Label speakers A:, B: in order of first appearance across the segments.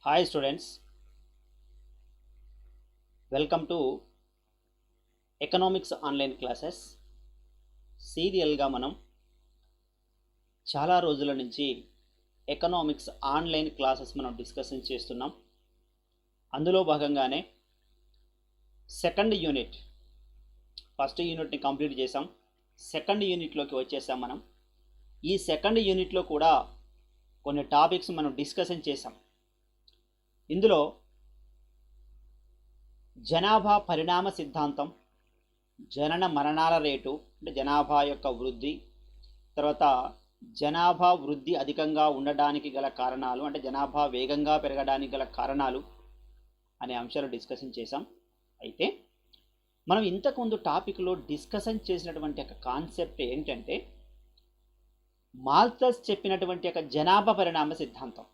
A: Hi students, welcome to economics online classes. సీరియల్గా మనం చాలా రోజుల నుంచి ఎకనామిక్స్ ఆన్లైన్ క్లాసెస్ మనం డిస్కషన్ చేస్తున్నాం. అందులో భాగంగానే సెకండ్ యూనిట్, ఫస్ట్ యూనిట్ని కంప్లీట్ చేసాం. సెకండ్ యూనిట్లోకి వచ్చేసాం మనం. ఈ సెకండ్ యూనిట్లో కూడా కొన్ని టాపిక్స్ మనం డిస్కషన్ చేసాం. ఇందులో జనాభా పరిణామ సిద్ధాంతం, జనన మరణాల రేటు అంటే జనాభా యొక్క వృద్ధి, తర్వాత జనాభా వృద్ధి అధికంగా ఉండడానికి గల కారణాలు అంటే జనాభా వేగంగా పెరగడానికి గల కారణాలు అనే అంశాలు డిస్కషన్ చేసాం. అయితే మనం ఇంతకుముందు టాపిక్లో డిస్కషన్ చేసినటువంటి ఒక కాన్సెప్ట్ ఏంటంటే మాల్థస్ చెప్పినటువంటి ఒక జనాభా పరిణామ సిద్ధాంతం.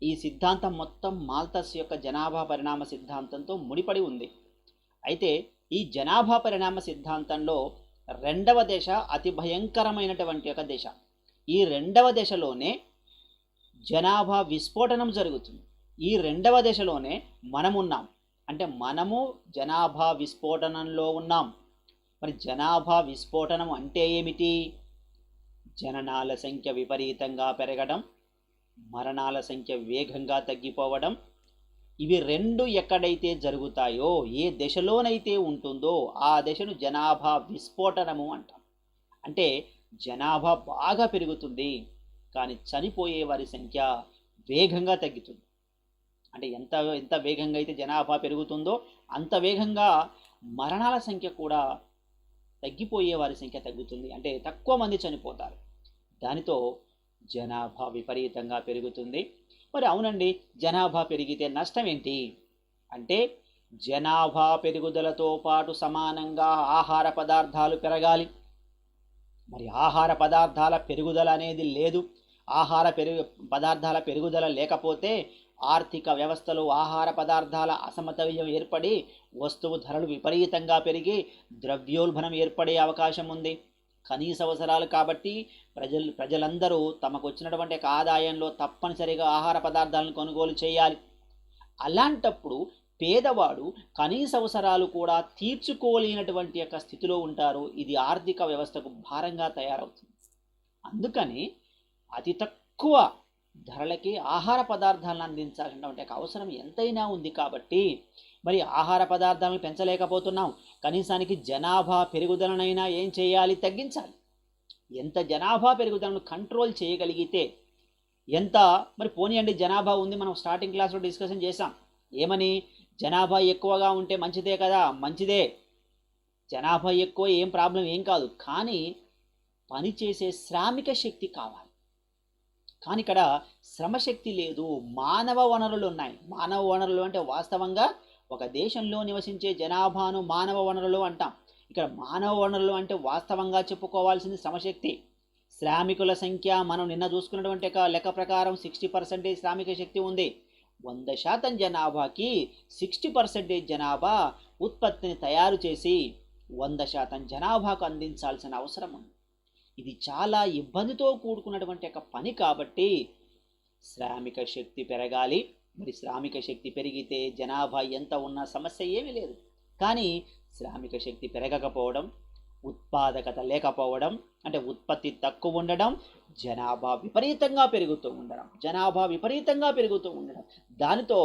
A: ఈ సిద్ధాంతం మొత్తం మాల్థస్ యొక్క జనాభా పరిణామ సిద్ధాంతంతో ముడిపడి ఉంది. అయితే ఈ జనాభా పరిణామ సిద్ధాంతంలో రెండవ దశ అతి భయంకరమైనటువంటి ఒక దశ. ఈ రెండవ దశలోనే జనాభా విస్ఫోటనం జరుగుతుంది. ఈ రెండవ దశలోనే మనమున్నాం. అంటే మనము జనాభా విస్ఫోటనంలో ఉన్నాం. మరి జనాభా విస్ఫోటనం అంటే ఏమిటి? జననాల సంఖ్య విపరీతంగా పెరగడం, మరణాల సంఖ్య వేగంగా తగ్గిపోవడం. ఇవి రెండు ఎక్కడైతే జరుగుతాయో, ఏ దశలోనైతే ఉంటుందో ఆ దశను జనాభా విస్ఫోటనము అంటాం. అంటే జనాభా బాగా పెరుగుతుంది కానీ చనిపోయే వారి సంఖ్య వేగంగా తగ్గుతుంది. అంటే ఎంత వేగంగా అయితే జనాభా పెరుగుతుందో అంత వేగంగా మరణాల సంఖ్య కూడా తగ్గిపోయే వారి సంఖ్య తగ్గుతుంది. అంటే తక్కువ మంది చనిపోతారు. దానితో జనాభా విపరీతంగా పెరుగుతుంది. మరి అవునండి, జనాభా పెరిగితే నష్టం ఏంటి అంటే జనాభా పెరుగుదలతో పాటు సమానంగా ఆహార పదార్థాలు పెరగాలి. మరి ఆహార పదార్థాల పెరుగుదల అనేది లేదు. పదార్థాల పెరుగుదల లేకపోతే ఆర్థిక వ్యవస్థలో ఆహార పదార్థాల అసమతుల్యం ఏర్పడి వస్తువు ధరలు విపరీతంగా పెరిగి ద్రవ్యోల్బణం ఏర్పడే అవకాశం ఉంది. కనీస అవసరాలు కాబట్టి ప్రజలందరూ తమకు వచ్చినటువంటి ఆదాయంలో తప్పనిసరిగా ఆహార పదార్థాలను కొనుగోలు చేయాలి. అలాంటప్పుడు పేదవాడు కనీస అవసరాలు కూడా తీర్చుకోలేనటువంటి యొక్క స్థితిలో ఉంటారు. ఇది ఆర్థిక వ్యవస్థకు భారంగా తయారవుతుంది. అందుకని అతి తక్కువ ధరలకి ఆహార పదార్థాలను అందించాల్సినటువంటి అవసరం ఎంతైనా ఉంది. కాబట్టి మరి ఆహార పదార్థాలను పెంచలేకపోతున్నాం. కనీసానికి జనాభా పెరుగుదలనైనా ఏం చేయాలి? తగ్గించాలి. ఎంత జనాభా పెరుగుదలను కంట్రోల్ చేయగలిగితే ఎంత మరి పోనీయండి. జనాభా ఉంది, మనం స్టార్టింగ్ క్లాస్లో డిస్కషన్ చేసాం. ఏమని? జనాభా ఎక్కువగా ఉంటే మంచిదే కదా. మంచిదే, జనాభా ఎక్కువ ఏం ప్రాబ్లం ఏం కాదు. కానీ పనిచేసే శ్రామిక శక్తి కావాలి. కానీ ఇక్కడ శ్రమశక్తి లేదు, మానవ వనరులు ఉన్నాయి. మానవ వనరులు అంటే వాస్తవంగా ఒక దేశంలో నివసించే జనాభాను మానవ వనరులు అంటాం. ఇక్కడ మానవ వనరులు అంటే వాస్తవంగా చెప్పుకోవాల్సింది శ్రమశక్తి. శ్రామికుల సంఖ్య మనం నిన్న చూసుకున్నటువంటి లెక్క ప్రకారం 60% శ్రామిక శక్తి ఉంది. 100% జనాభాకి 60% జనాభా ఉత్పత్తిని తయారు చేసి 100% జనాభాకు అందించాల్సిన అవసరం ఉంది. ఇది చాలా ఇబ్బందితో కూడుకున్నటువంటి ఒక పని. కాబట్టి శ్రామిక శక్తి పెరగాలి. మరి శ్రామిక శక్తి పెరిగితే జనాభా ఎంత ఉన్నా సమస్య ఏమీ లేదు. కానీ శ్రామిక శక్తి పెరగకపోవడం, ఉత్పాదకత లేకపోవడం అంటే ఉత్పత్తి తక్కువ ఉండడం, జనాభా విపరీతంగా పెరుగుతూ ఉండడం దానితో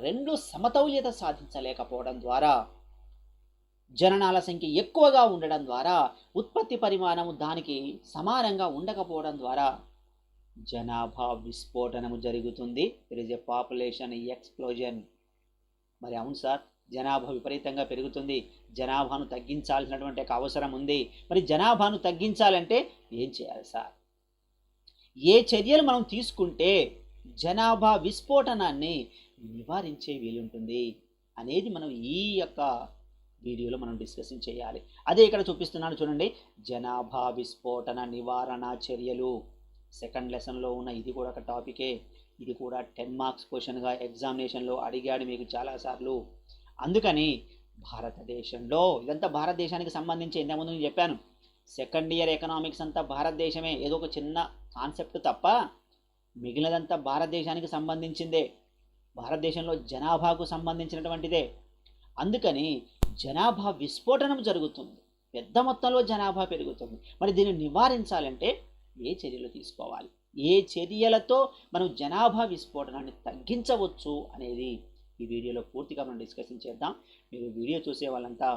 A: రెండు సమతౌల్యత సాధించలేకపోవడం ద్వారా, జననాల సంఖ్య ఎక్కువగా ఉండడం ద్వారా, ఉత్పత్తి పరిమాణము దానికి సమానంగా ఉండకపోవడం ద్వారా జనాభా విస్ఫోటనము జరుగుతుంది. There is a population explosion. మరి అవును సార్, జనాభా విపరీతంగా పెరుగుతుంది, జనాభాను తగ్గించాల్సినటువంటి అవసరం ఉంది. మరి జనాభాను తగ్గించాలంటే ఏం చేయాలి సార్? ఏ చర్యలు మనం తీసుకుంటే జనాభా విస్ఫోటనాన్ని నివారించే వీలుంటుంది అనేది మనం ఈ యొక్క వీడియోలో మనం డిస్కషన్ చేయాలి. అదే ఇక్కడ చూపిస్తున్నాను చూడండి, జనాభా విస్ఫోటన నివారణ చర్యలు. సెకండ్ లెసన్లో ఉన్న ఇది కూడా ఒక టాపికే. ఇది కూడా 10 మార్క్స్ క్వశ్చన్గా ఎగ్జామినేషన్లో అడిగాడు మీకు చాలాసార్లు. అందుకని భారతదేశంలో, ఇదంతా భారతదేశానికి సంబంధించి ఇంతకుముందు నేను చెప్పాను, సెకండ్ ఇయర్ ఎకనామిక్స్ అంతా భారతదేశమే. ఏదో ఒక చిన్న కాన్సెప్ట్ తప్ప మిగిలినదంతా భారతదేశానికి సంబంధించిందే, భారతదేశంలో జనాభాకు సంబంధించినటువంటిదే. అందుకని జనాభా విస్ఫోటనం జరుగుతుంది, పెద్ద మొత్తంలో జనాభా పెరుగుతుంది. మరి దీన్ని నివారించాలంటే ఏ చర్యలు తీసుకోవాలి, ఏ చర్యలతో మనం జనాభా విస్ఫోటనాన్ని తగ్గించవచ్చు అనేది ఈ వీడియోలో పూర్తిగా మనం డిస్కషన్ చేద్దాం. మీరు వీడియో చూసే వాళ్ళంతా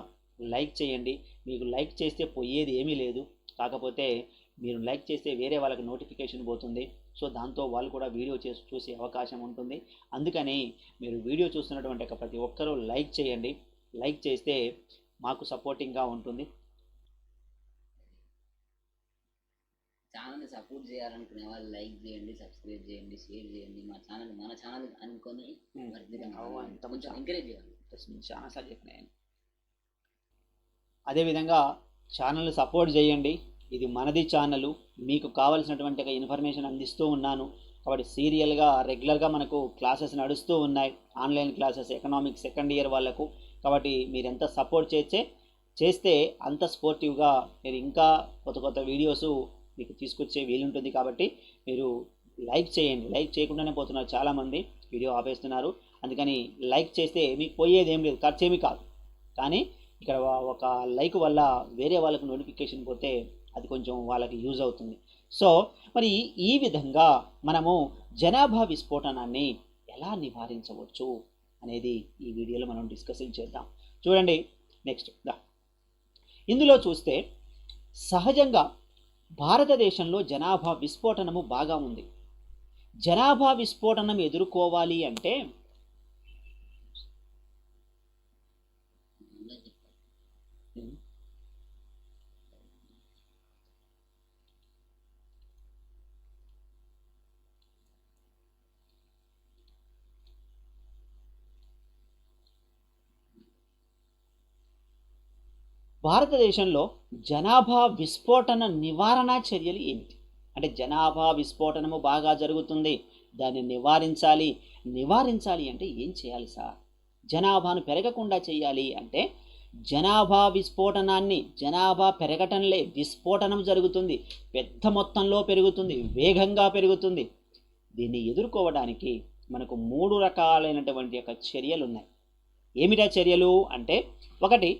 A: లైక్ చేయండి. మీకు లైక్ చేస్తే పోయేది ఏమీ లేదు, కాకపోతే మీరు లైక్ చేస్తే వేరే వాళ్ళకి నోటిఫికేషన్ పోతుంది. సో దాంతో వాళ్ళు కూడా వీడియో చూసే అవకాశం ఉంటుంది. అందుకని మీరు వీడియో చూస్తున్నటువంటి ప్రతి ఒక్కరూ లైక్ చేయండి. లైక్ చేస్తే మాకు సపోర్టింగ్గా ఉంటుంది.
B: ఛానల్ని సపోర్ట్ చేయాలనుకునే వాళ్ళు లైక్ చేయండి, సబ్స్క్రైబ్ చేయండి, షేర్ చేయండి. మన ఛానల్ అనుకొని కొంచెం ఎంకరేజ్ చేయాలి.
A: చాలాసార్లు చెప్పినాను. అదేవిధంగా ఛానల్ని సపోర్ట్ చేయండి. ఇది మనది ఛానల్, మీకు కావాల్సినటువంటి ఇన్ఫర్మేషన్ అందిస్తూ ఉన్నాను. కాబట్టి సీరియల్గా రెగ్యులర్గా మనకు క్లాసెస్ నడుస్తూ ఉన్నాయి, online classes, economics second year వాళ్ళకు. కాబట్టి మీరు ఎంత సపోర్ట్ చేస్తే అంత స్పోర్టివ్గా మీరు ఇంకా కొత్త కొత్త వీడియోస్ మీకు తీసుకొచ్చే వీలుంటుంది. కాబట్టి మీరు లైక్ చేయండి. లైక్ చేయకుండానే పోతున్నారు చాలామంది, వీడియో ఆపేస్తున్నారు. అందుకని లైక్ చేస్తే మీకు పోయేది ఏం లేదు, ఖర్చేమీ కాదు. కానీ ఇక్కడ ఒక లైక్ వల్ల వేరే వాళ్ళకు నోటిఫికేషన్ పోతే అది కొంచెం వాళ్ళకి యూజ్ అవుతుంది. సో మరి ఈ విధంగా మనము జనాభా విస్ఫోటనాన్ని ఎలా నివారించవచ్చు అనేది ఈ వీడియోలో మనం డిస్కషన్ చేద్దాం. చూడండి నెక్స్ట్ ఇందులో చూస్తే సహజంగా భారతదేశంలో జనాభా విస్ఫోటనము బాగా ఉంది. జనాభా విస్ఫోటనం ఎదుర్కోవాలి అంటే భారతదేశంలో జనాభా విస్ఫోటన నివారణ చర్యలు ఏమిటి అంటే, జనాభా విస్ఫోటనము బాగా జరుగుతుంది, దాన్ని నివారించాలి అంటే ఏం చేయాలి సార్? జనాభాను పెరగకుండా చేయాలి అంటే జనాభా విస్ఫోటనాన్ని, జనాభా పెరగటంలే విస్ఫోటనం జరుగుతుంది, పెద్ద మొత్తంలో పెరుగుతుంది, వేగంగా పెరుగుతుంది. దీన్ని ఎదుర్కోవడానికి మనకు 3 రకాలైనటువంటి చర్యలు ఉన్నాయి. ఏమిటా చర్యలు అంటే, 1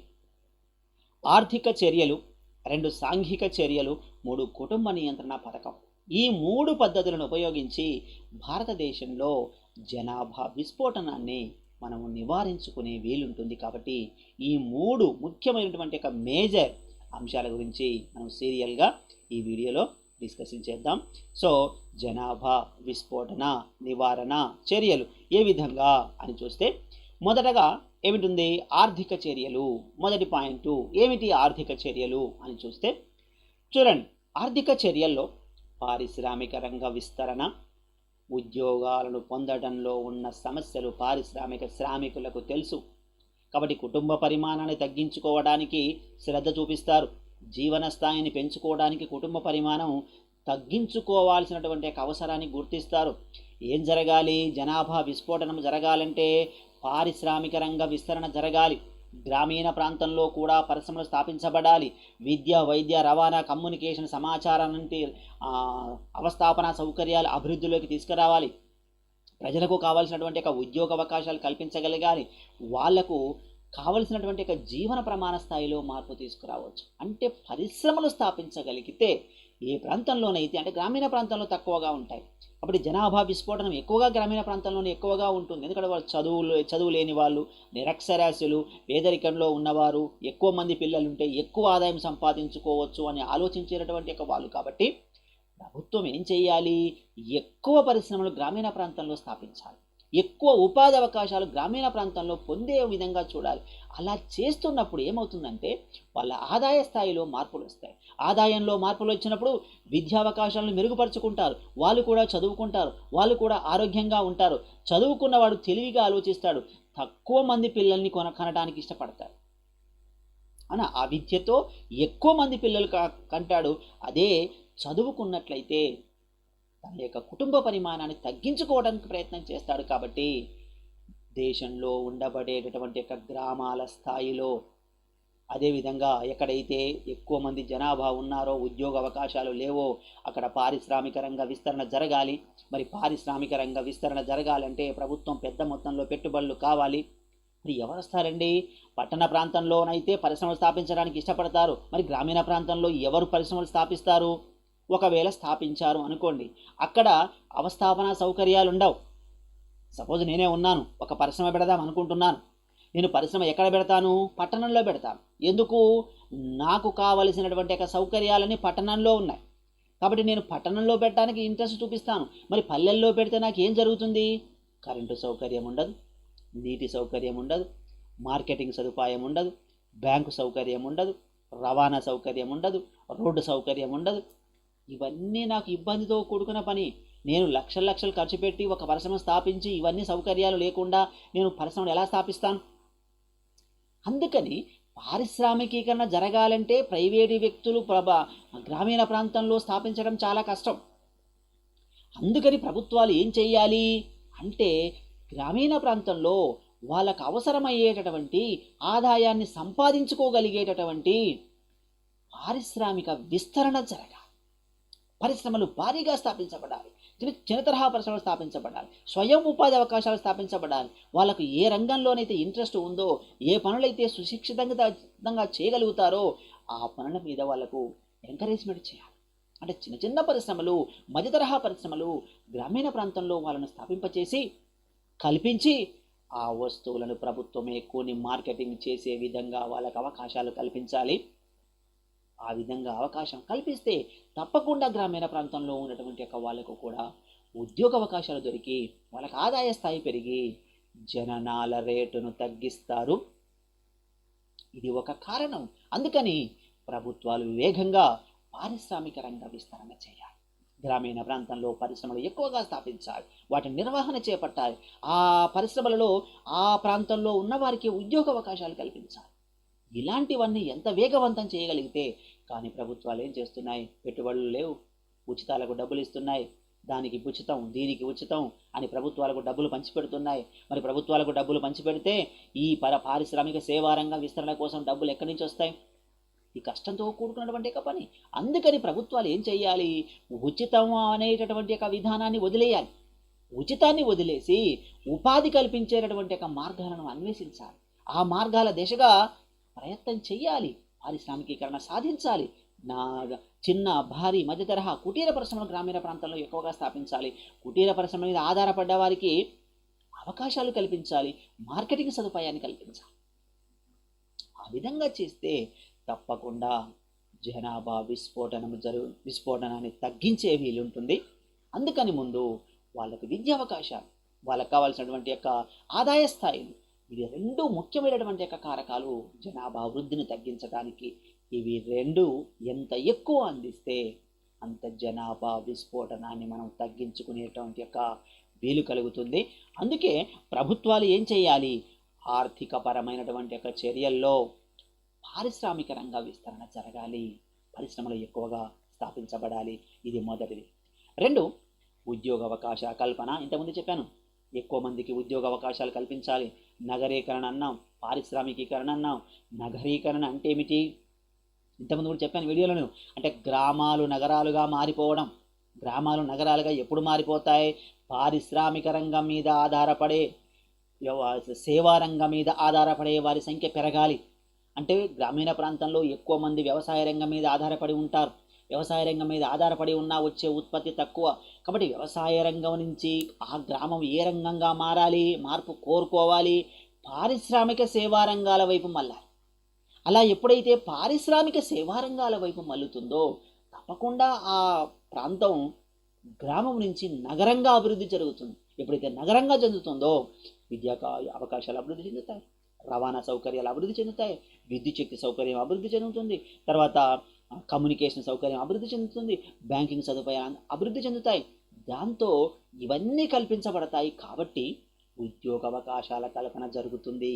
A: ఆర్థిక చర్యలు, 2 సాంఘిక చర్యలు, 3 కుటుంబ నియంత్రణ పథకం. ఈ 3 పద్ధతులను ఉపయోగించి భారతదేశంలో జనాభా విస్ఫోటనాన్ని మనము నివారించుకునే వీలుంటుంది. కాబట్టి ఈ 3 ముఖ్యమైనటువంటి మేజర్ అంశాల గురించి మనం సీరియల్గా ఈ వీడియోలో డిస్కషన్ చేద్దాం. సో జనాభా విస్ఫోటన నివారణ చర్యలు ఏ విధంగా అని చూస్తే, మొదటగా ఏమిటి? ఆర్థిక చర్యలు. మొదటి పాయింట్ ఏమిటి ఆర్థిక చర్యలు అని చూస్తే, చూడండి, ఆర్థిక చర్యల్లో పారిశ్రామిక రంగ విస్తరణ, ఉద్యోగాలను పొందడంలో ఉన్న సమస్యలు శ్రామికులకు తెలుసు. కాబట్టి కుటుంబ పరిమాణాన్ని తగ్గించుకోవడానికి శ్రద్ధ చూపిస్తారు. జీవన స్థాయిని పెంచుకోవడానికి కుటుంబ పరిమాణం తగ్గించుకోవాల్సినటువంటి అవసరాన్ని గుర్తిస్తారు. ఏం జరగాలి? జనాభా విస్ఫోటనం జరగాలంటే పారిశ్రామిక రంగ విస్తరణ జరగాలి. గ్రామీణ ప్రాంతంలో కూడా పరిశ్రమలు స్థాపించబడాలి. విద్య, వైద్య, రవాణా, కమ్యూనికేషన్, సమాచారం వంటి అవస్థాపన సౌకర్యాలు అభివృద్ధిలోకి తీసుకురావాలి. ప్రజలకు కావాల్సినటువంటి ఉద్యోగ అవకాశాలు కల్పించగలగాలి. వాళ్లకు కావలసినటువంటి జీవన ప్రమాణ స్థాయిలో మార్పు తీసుకురావచ్చు. అంటే పరిశ్రమలు స్థాపించగలిగితే ఏ ప్రాంతంలోనైతే, అంటే గ్రామీణ ప్రాంతంలో తక్కువగా ఉంటాయి, అప్పుడు జనాభా విస్ఫోటనం ఎక్కువగా గ్రామీణ ప్రాంతంలోనే ఎక్కువగా ఉంటుంది. ఎందుకంటే వాళ్ళు చదువు లేని వాళ్ళు, నిరక్షరాస్యులు, పేదరికంలో ఉన్నవారు, ఎక్కువ మంది పిల్లలుంటే ఎక్కువ ఆదాయం సంపాదించుకోవచ్చు అని ఆలోచించేటటువంటి వాళ్ళు. కాబట్టి ప్రభుత్వం ఏం చేయాలి? ఎక్కువ పరిశ్రమలు గ్రామీణ ప్రాంతంలో స్థాపించాలి, ఎక్కువ ఉపాధి అవకాశాలు గ్రామీణ ప్రాంతంలో పొందే విధంగా చూడాలి. అలా చేస్తున్నప్పుడు ఏమవుతుందంటే వాళ్ళ ఆదాయ స్థాయిలో మార్పులు వస్తాయి. ఆదాయంలో మార్పులు వచ్చినప్పుడు విద్యావకాశాలను మెరుగుపరుచుకుంటారు, వాళ్ళు కూడా చదువుకుంటారు, వాళ్ళు కూడా ఆరోగ్యంగా ఉంటారు. చదువుకున్నవాడు తెలివిగా ఆలోచిస్తాడు, తక్కువ మంది పిల్లల్ని కనడానికి ఇష్టపడతారు. అనా ఆ విద్యతో ఎక్కువ మంది పిల్లలు కంటాడు. అదే చదువుకున్నట్లయితే తన యొక్క కుటుంబ పరిమాణాన్ని తగ్గించుకోవడానికి ప్రయత్నం చేస్తాడు. కాబట్టి దేశంలో ఉండబడేటటువంటి గ్రామాల స్థాయిలో అదేవిధంగా ఎక్కడైతే ఎక్కువ మంది జనాభా ఉన్నారో, ఉద్యోగ అవకాశాలు లేవో అక్కడ పారిశ్రామిక రంగ విస్తరణ జరగాలి. మరి పారిశ్రామిక రంగ విస్తరణ జరగాలంటే ప్రభుత్వం పెద్ద మొత్తంలో పెట్టుబడులు కావాలి. మరి ఎవరు వస్తారండి? పట్టణ ప్రాంతంలోనైతే పరిశ్రమలు స్థాపించడానికి ఇష్టపడతారు. మరి గ్రామీణ ప్రాంతంలో ఎవరు పరిశ్రమలు స్థాపిస్తారు? ఒకవేళ స్థాపించారు అనుకోండి, అక్కడ అవస్థాపన సౌకర్యాలు ఉండవు. సపోజ్ నేనే ఉన్నాను, ఒక పరిశ్రమ పెడదాం అనుకుంటున్నాను. నేను పరిశ్రమ ఎక్కడ పెడతాను? పట్టణంలో పెడతాను. ఎందుకు? నాకు కావలసినటువంటి సౌకర్యాలన్నీ పట్టణంలో ఉన్నాయి కాబట్టి నేను పట్టణంలో పెట్టడానికి ఇంట్రెస్ట్ చూపిస్తాను. మరి పల్లెల్లో పెడితే నాకు ఏం జరుగుతుంది? కరెంటు సౌకర్యం ఉండదు, నీటి సౌకర్యం ఉండదు, మార్కెటింగ్ సదుపాయం ఉండదు, బ్యాంకు సౌకర్యం ఉండదు, రవాణా సౌకర్యం ఉండదు, రోడ్డు సౌకర్యం ఉండదు. ఇవన్నీ నాకు ఇబ్బందితో కూడుకున్న పని. నేను లక్షలు ఖర్చు పెట్టి ఒక పరిశ్రమ స్థాపించి ఇవన్నీ సౌకర్యాలు లేకుండా నేను పరిశ్రమను ఎలా స్థాపిస్తాను? అందుకని పారిశ్రామికీకరణ జరగాలంటే ప్రైవేటు వ్యక్తులు గ్రామీణ ప్రాంతంలో స్థాపించడం చాలా కష్టం. అందుకని ప్రభుత్వాలు ఏం చేయాలి అంటే గ్రామీణ ప్రాంతంలో వాళ్ళకు అవసరమయ్యేటటువంటి ఆదాయాన్ని సంపాదించుకోగలిగేటటువంటి పారిశ్రామిక విస్తరణ జరగాలి. పరిశ్రమలు భారీగా స్థాపించబడాలి. చిన్న తరహా పరిశ్రమలు స్థాపించబడాలి. స్వయం ఉపాధి అవకాశాలు స్థాపించబడాలి. వాళ్ళకు ఏ రంగంలోనైతే ఇంట్రెస్ట్ ఉందో, ఏ పనులైతే సుశిక్షితంగా చేయగలుగుతారో ఆ పనుల మీద వాళ్ళకు ఎంకరేజ్మెంట్ చేయాలి. అంటే చిన్న పరిశ్రమలు, మధ్య తరహా పరిశ్రమలు గ్రామీణ ప్రాంతంలో వాళ్ళను స్థాపింపచేసి కల్పించి ఆ వస్తువులను ప్రభుత్వమే కొని మార్కెటింగ్ చేసే విధంగా వాళ్ళకు అవకాశాలు కల్పించాలి. ఆ విధంగా అవకాశం కల్పిస్తే తప్పకుండా గ్రామీణ ప్రాంతంలో ఉన్నటువంటి వాళ్ళకు కూడా ఉద్యోగ అవకాశాలు దొరికి వాళ్ళకి ఆదాయ స్థాయి పెరిగి జననాల రేటును తగ్గిస్తారు. ఇది ఒక కారణం. అందుకని ప్రభుత్వాలు వేగంగా పారిశ్రామిక రంగ విస్తరణ చేయాలి. గ్రామీణ ప్రాంతంలో పరిశ్రమలు ఎక్కువగా స్థాపించాలి. వాటి నిర్వహణ చేపట్టాలి. ఆ పరిశ్రమలలో ఆ ప్రాంతంలో ఉన్న వారికి ఉద్యోగ అవకాశాలు కల్పించాలి. ఇలాంటివన్నీ ఎంత వేగవంతం చేయగలిగితే, కానీ ప్రభుత్వాలు ఏం చేస్తున్నాయి? పెట్టుబడులు లేవు, ఉచితాలకు డబ్బులు ఇస్తున్నాయి, దానికి ఉచితం దీనికి ఉచితం అని ప్రభుత్వాలకు డబ్బులు పంచిపెడుతున్నాయి. మరి ప్రభుత్వాలకు డబ్బులు పంచిపెడితే ఈ పారిశ్రామిక సేవారంగ విస్తరణ కోసం డబ్బులు ఎక్కడి నుంచి వస్తాయి? ఈ కష్టంతో కూడుకున్నటువంటి పని. అందుకని ప్రభుత్వాలు ఏం చేయాలి? ఉచితం అనేటటువంటి విధానాన్ని వదిలేయాలి. ఉచితాన్ని వదిలేసి ఉపాధి కల్పించేటటువంటి మార్గాలను అన్వేషించాలి. ఆ మార్గాల దిశగా ప్రయత్నం చేయాలి. పారిశ్రామికీకరణ సాధించాలి. చిన్న, భారీ, మధ్య తరహా కుటీర పరిశ్రమలు గ్రామీణ ప్రాంతాల్లో ఎక్కువగా స్థాపించాలి. కుటీర పరిశ్రమ మీద ఆధారపడ్డ వారికి అవకాశాలు కల్పించాలి. మార్కెటింగ్ సదుపాయాన్ని కల్పించాలి. ఆ విధంగా చేస్తే తప్పకుండా జనాభా విస్ఫోటనాన్ని తగ్గించే వీలుంటుంది. అందుకని ముందు వాళ్ళకు విద్యా అవకాశాలు, వాళ్ళకు కావాల్సినటువంటి ఆదాయ స్థాయిలు, ఇవి రెండు ముఖ్యమైనటువంటి కారకాలు జనాభా వృద్ధిని తగ్గించడానికి. ఇవి రెండు ఎంత ఎక్కువ అందిస్తే అంత జనాభా విస్ఫోటనాన్ని మనం తగ్గించుకునేటువంటి వీలు కలుగుతుంది. అందుకే ప్రభుత్వాలు ఏం చేయాలి? ఆర్థికపరమైనటువంటి చర్యల్లో పారిశ్రామిక రంగ విస్తరణ జరగాలి. పరిశ్రమలు ఎక్కువగా స్థాపించబడాలి. ఇది మొదటిది. రెండు, ఉద్యోగ అవకాశ కల్పన. ఇంతకుముందు చెప్పాను, ఎక్కువ మందికి ఉద్యోగ అవకాశాలు కల్పించాలి. నగరీకరణ అన్నాం, పారిశ్రామికీకరణ అన్నాం. నగరీకరణ అంటే ఏమిటి? ఇంతకుముందు కూడా చెప్పాను వీడియోలను. అంటే గ్రామాలు నగరాలుగా మారిపోవడం. గ్రామాలు నగరాలుగా ఎప్పుడు మారిపోతాయి? పారిశ్రామిక రంగం మీద ఆధారపడే, సేవా రంగం మీద ఆధారపడే వారి సంఖ్య పెరగాలి. అంటే గ్రామీణ ప్రాంతంలో ఎక్కువ మంది వ్యవసాయ రంగం మీద ఆధారపడి ఉంటారు. వ్యవసాయ రంగం మీద ఆధారపడి ఉన్నా వచ్చే ఉత్పత్తి తక్కువ. కాబట్టి వ్యవసాయ రంగం నుంచి ఆ గ్రామం ఏ రంగంగా మారాలి? మార్పు కోరుకోవాలి. పారిశ్రామిక సేవా రంగాల వైపు మళ్ళాలి. అలా ఎప్పుడైతే పారిశ్రామిక సేవా రంగాల వైపు మల్లుతుందో తప్పకుండా ఆ ప్రాంతం గ్రామం నుంచి నగరంగా అభివృద్ధి జరుగుతుంది. ఎప్పుడైతే నగరంగా చెందుతుందో విద్యా అవకాశాలు అభివృద్ధి చెందుతాయి, రవాణా సౌకర్యాలు అభివృద్ధి చెందుతాయి, విద్యుత్ శక్తి సౌకర్యం అభివృద్ధి చెందుతుంది, తర్వాత కమ్యూనికేషన్ సౌకర్యం అభివృద్ధి చెందుతుంది, బ్యాంకింగ్ సదుపాయాలు అభివృద్ధి చెందుతాయి. దాంతో ఇవన్నీ కల్పించబడతాయి. కాబట్టి ఉద్యోగ అవకాశాల కల్పన జరుగుతుంది.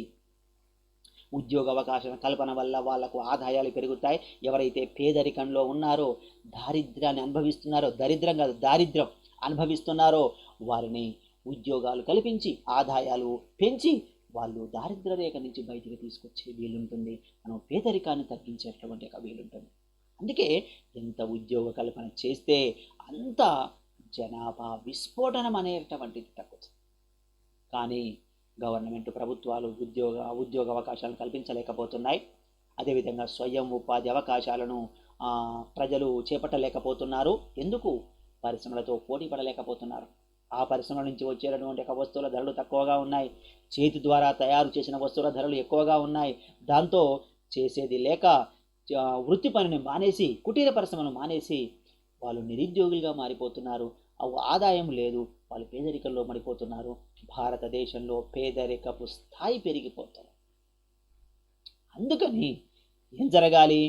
A: ఉద్యోగ అవకాశాల కల్పన వల్ల వాళ్లకు ఆదాయాలు పెరుగుతాయి. ఎవరైతే పేదరికంలో ఉన్నారో, దారిద్ర్యాన్ని అనుభవిస్తున్నారో, దరిద్రం కాదు దారిద్ర్యం అనుభవిస్తున్నారో వారిని ఉద్యోగాలు కల్పించి ఆదాయాలు పెంచి వాళ్ళు దారిద్ర్య రేఖ నుంచి బయటికి తీసుకొచ్చే వీలుంటుంది, మనం పేదరికాన్ని తగ్గించేటటువంటి ఒక వీలుంటుంది. అందుకే ఎంత ఉద్యోగ కల్పన చేస్తే అంత జనాభా విస్ఫోటనం అనేటటువంటిది తగ్గుతుంది. కానీ గవర్నమెంట్ ప్రభుత్వాలు ఉద్యోగ అవకాశాలను కల్పించలేకపోతున్నాయి. అదేవిధంగా స్వయం ఉపాధి అవకాశాలను ప్రజలు చేపట్టలేకపోతున్నారు. ఎందుకు? పరిశ్రమలతో పోటీ పడలేకపోతున్నారు. ఆ పరిశ్రమల నుంచి వచ్చేటటువంటి వస్తువుల ధరలు తక్కువగా ఉన్నాయి, చేతి ద్వారా తయారు చేసిన వస్తువుల ధరలు ఎక్కువగా ఉన్నాయి. దాంతో చేసేది లేక వృత్తి పనిని మానేసి, కుటీర పరిశ్రమను మానేసి వాళ్ళు నిరుద్యోగులుగా మారిపోతున్నారు. ఆదాయం లేదు, వాళ్ళు పేదరికంలో పడిపోతున్నారు. భారతదేశంలో పేదరికపు స్థాయి పెరిగిపోతుంది. అందుకని ఏం జరగాలి?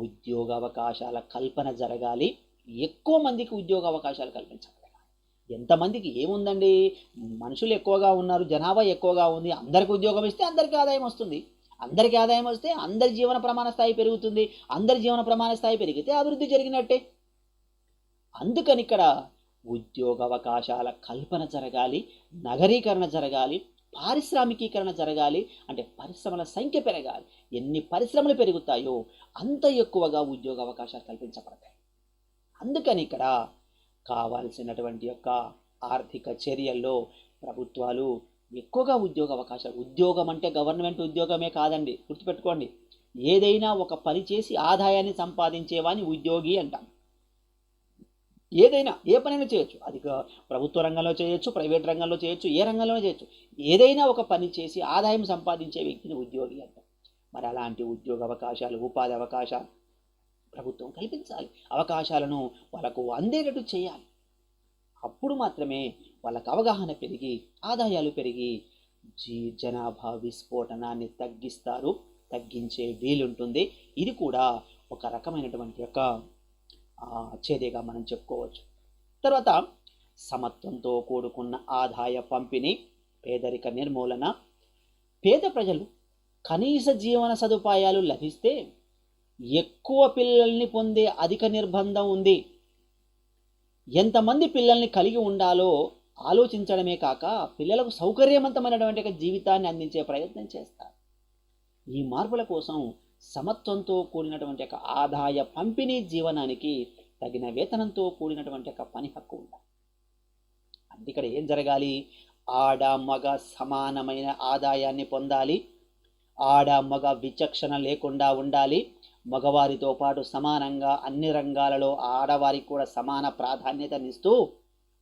A: ఉద్యోగ అవకాశాల కల్పన జరగాలి. ఎక్కువ మందికి ఉద్యోగ అవకాశాలు కల్పించాలి. ఎంతమందికి ఏముందండి, మనుషులు ఎక్కువగా ఉన్నారు, జనాభా ఎక్కువగా ఉంది, అందరికి ఉద్యోగం ఇస్తే అందరికీ ఆదాయం వస్తుంది. అందరికీ ఆదాయం వస్తే అందరి జీవన ప్రమాణ స్థాయి పెరుగుతుంది. అందరి జీవన ప్రమాణ స్థాయి పెరిగితే అభివృద్ధి జరిగినట్టే. అందుకని ఇక్కడ ఉద్యోగ అవకాశాల కల్పన జరగాలి, నగరీకరణ జరగాలి, పారిశ్రామికీకరణ జరగాలి. అంటే పరిశ్రమల సంఖ్య పెరగాలి. ఎన్ని పరిశ్రమలు పెరుగుతాయో అంత ఎక్కువగా ఉద్యోగ అవకాశాలు కల్పించబడతాయి. అందుకని ఇక్కడ కావాల్సినటువంటి యొక్క ఆర్థిక చర్యల్లో ప్రభుత్వాలు ఎక్కువగా ఉద్యోగ అవకాశాలు, ఉద్యోగం అంటే గవర్నమెంట్ ఉద్యోగమే కాదండి, గుర్తుపెట్టుకోండి. ఏదైనా ఒక పని చేసి ఆదాయాన్ని సంపాదించేవాని ఉద్యోగి అంటాం. ఏదైనా ఏ పనైనా చేయొచ్చు, అది ప్రభుత్వ రంగంలో చేయొచ్చు, ప్రైవేట్ రంగంలో చేయొచ్చు, ఏ రంగంలోనే చేయొచ్చు. ఏదైనా ఒక పని చేసి ఆదాయం సంపాదించే వ్యక్తిని ఉద్యోగి అంటాం. మరి అలాంటి ఉద్యోగ అవకాశాలు, ఉపాధి అవకాశాలు ప్రభుత్వం కల్పించాలి. అవకాశాలను వాళ్ళకు అందేటట్టు చేయాలి. అప్పుడు మాత్రమే వాళ్ళకు అవగాహన పెరిగి ఆదాయాలు పెరిగి జనాభా విస్ఫోటనాన్ని తగ్గించే వీలుంటుంది. ఇది కూడా ఒక రకమైనటువంటి యొక్క చర్యగా మనం చెప్పుకోవచ్చు. తర్వాత సమత్వంతో కూడుకున్న ఆదాయ పంపిణీ, పేదరిక నిర్మూలన. పేద ప్రజలు కనీస జీవన సదుపాయాలు లభిస్తే ఎక్కువ పిల్లల్ని పొందే అధిక నిర్బంధం ఉంది. ఎంతమంది పిల్లల్ని కలిగి ఉండాలో ఆలోచించడమే కాక పిల్లలకు సౌకర్యవంతమైనటువంటి జీవితాన్ని అందించే ప్రయత్నం చేస్తారు. ఈ మార్పుల కోసం సమత్వంతో కూడినటువంటి ఒక ఆదాయ పంపిణీ, జీవనానికి తగిన వేతనంతో కూడినటువంటి ఒక పని హక్కు ఉండాలి. అంటే ఇక్కడ ఏం జరగాలి? ఆడ మగ సమానమైన ఆదాయాన్ని పొందాలి. ఆడ మగ విచక్షణ లేకుండా ఉండాలి. మగవారితో పాటు సమానంగా అన్ని రంగాలలో ఆడవారికి కూడా సమాన ప్రాధాన్యతనిస్తూ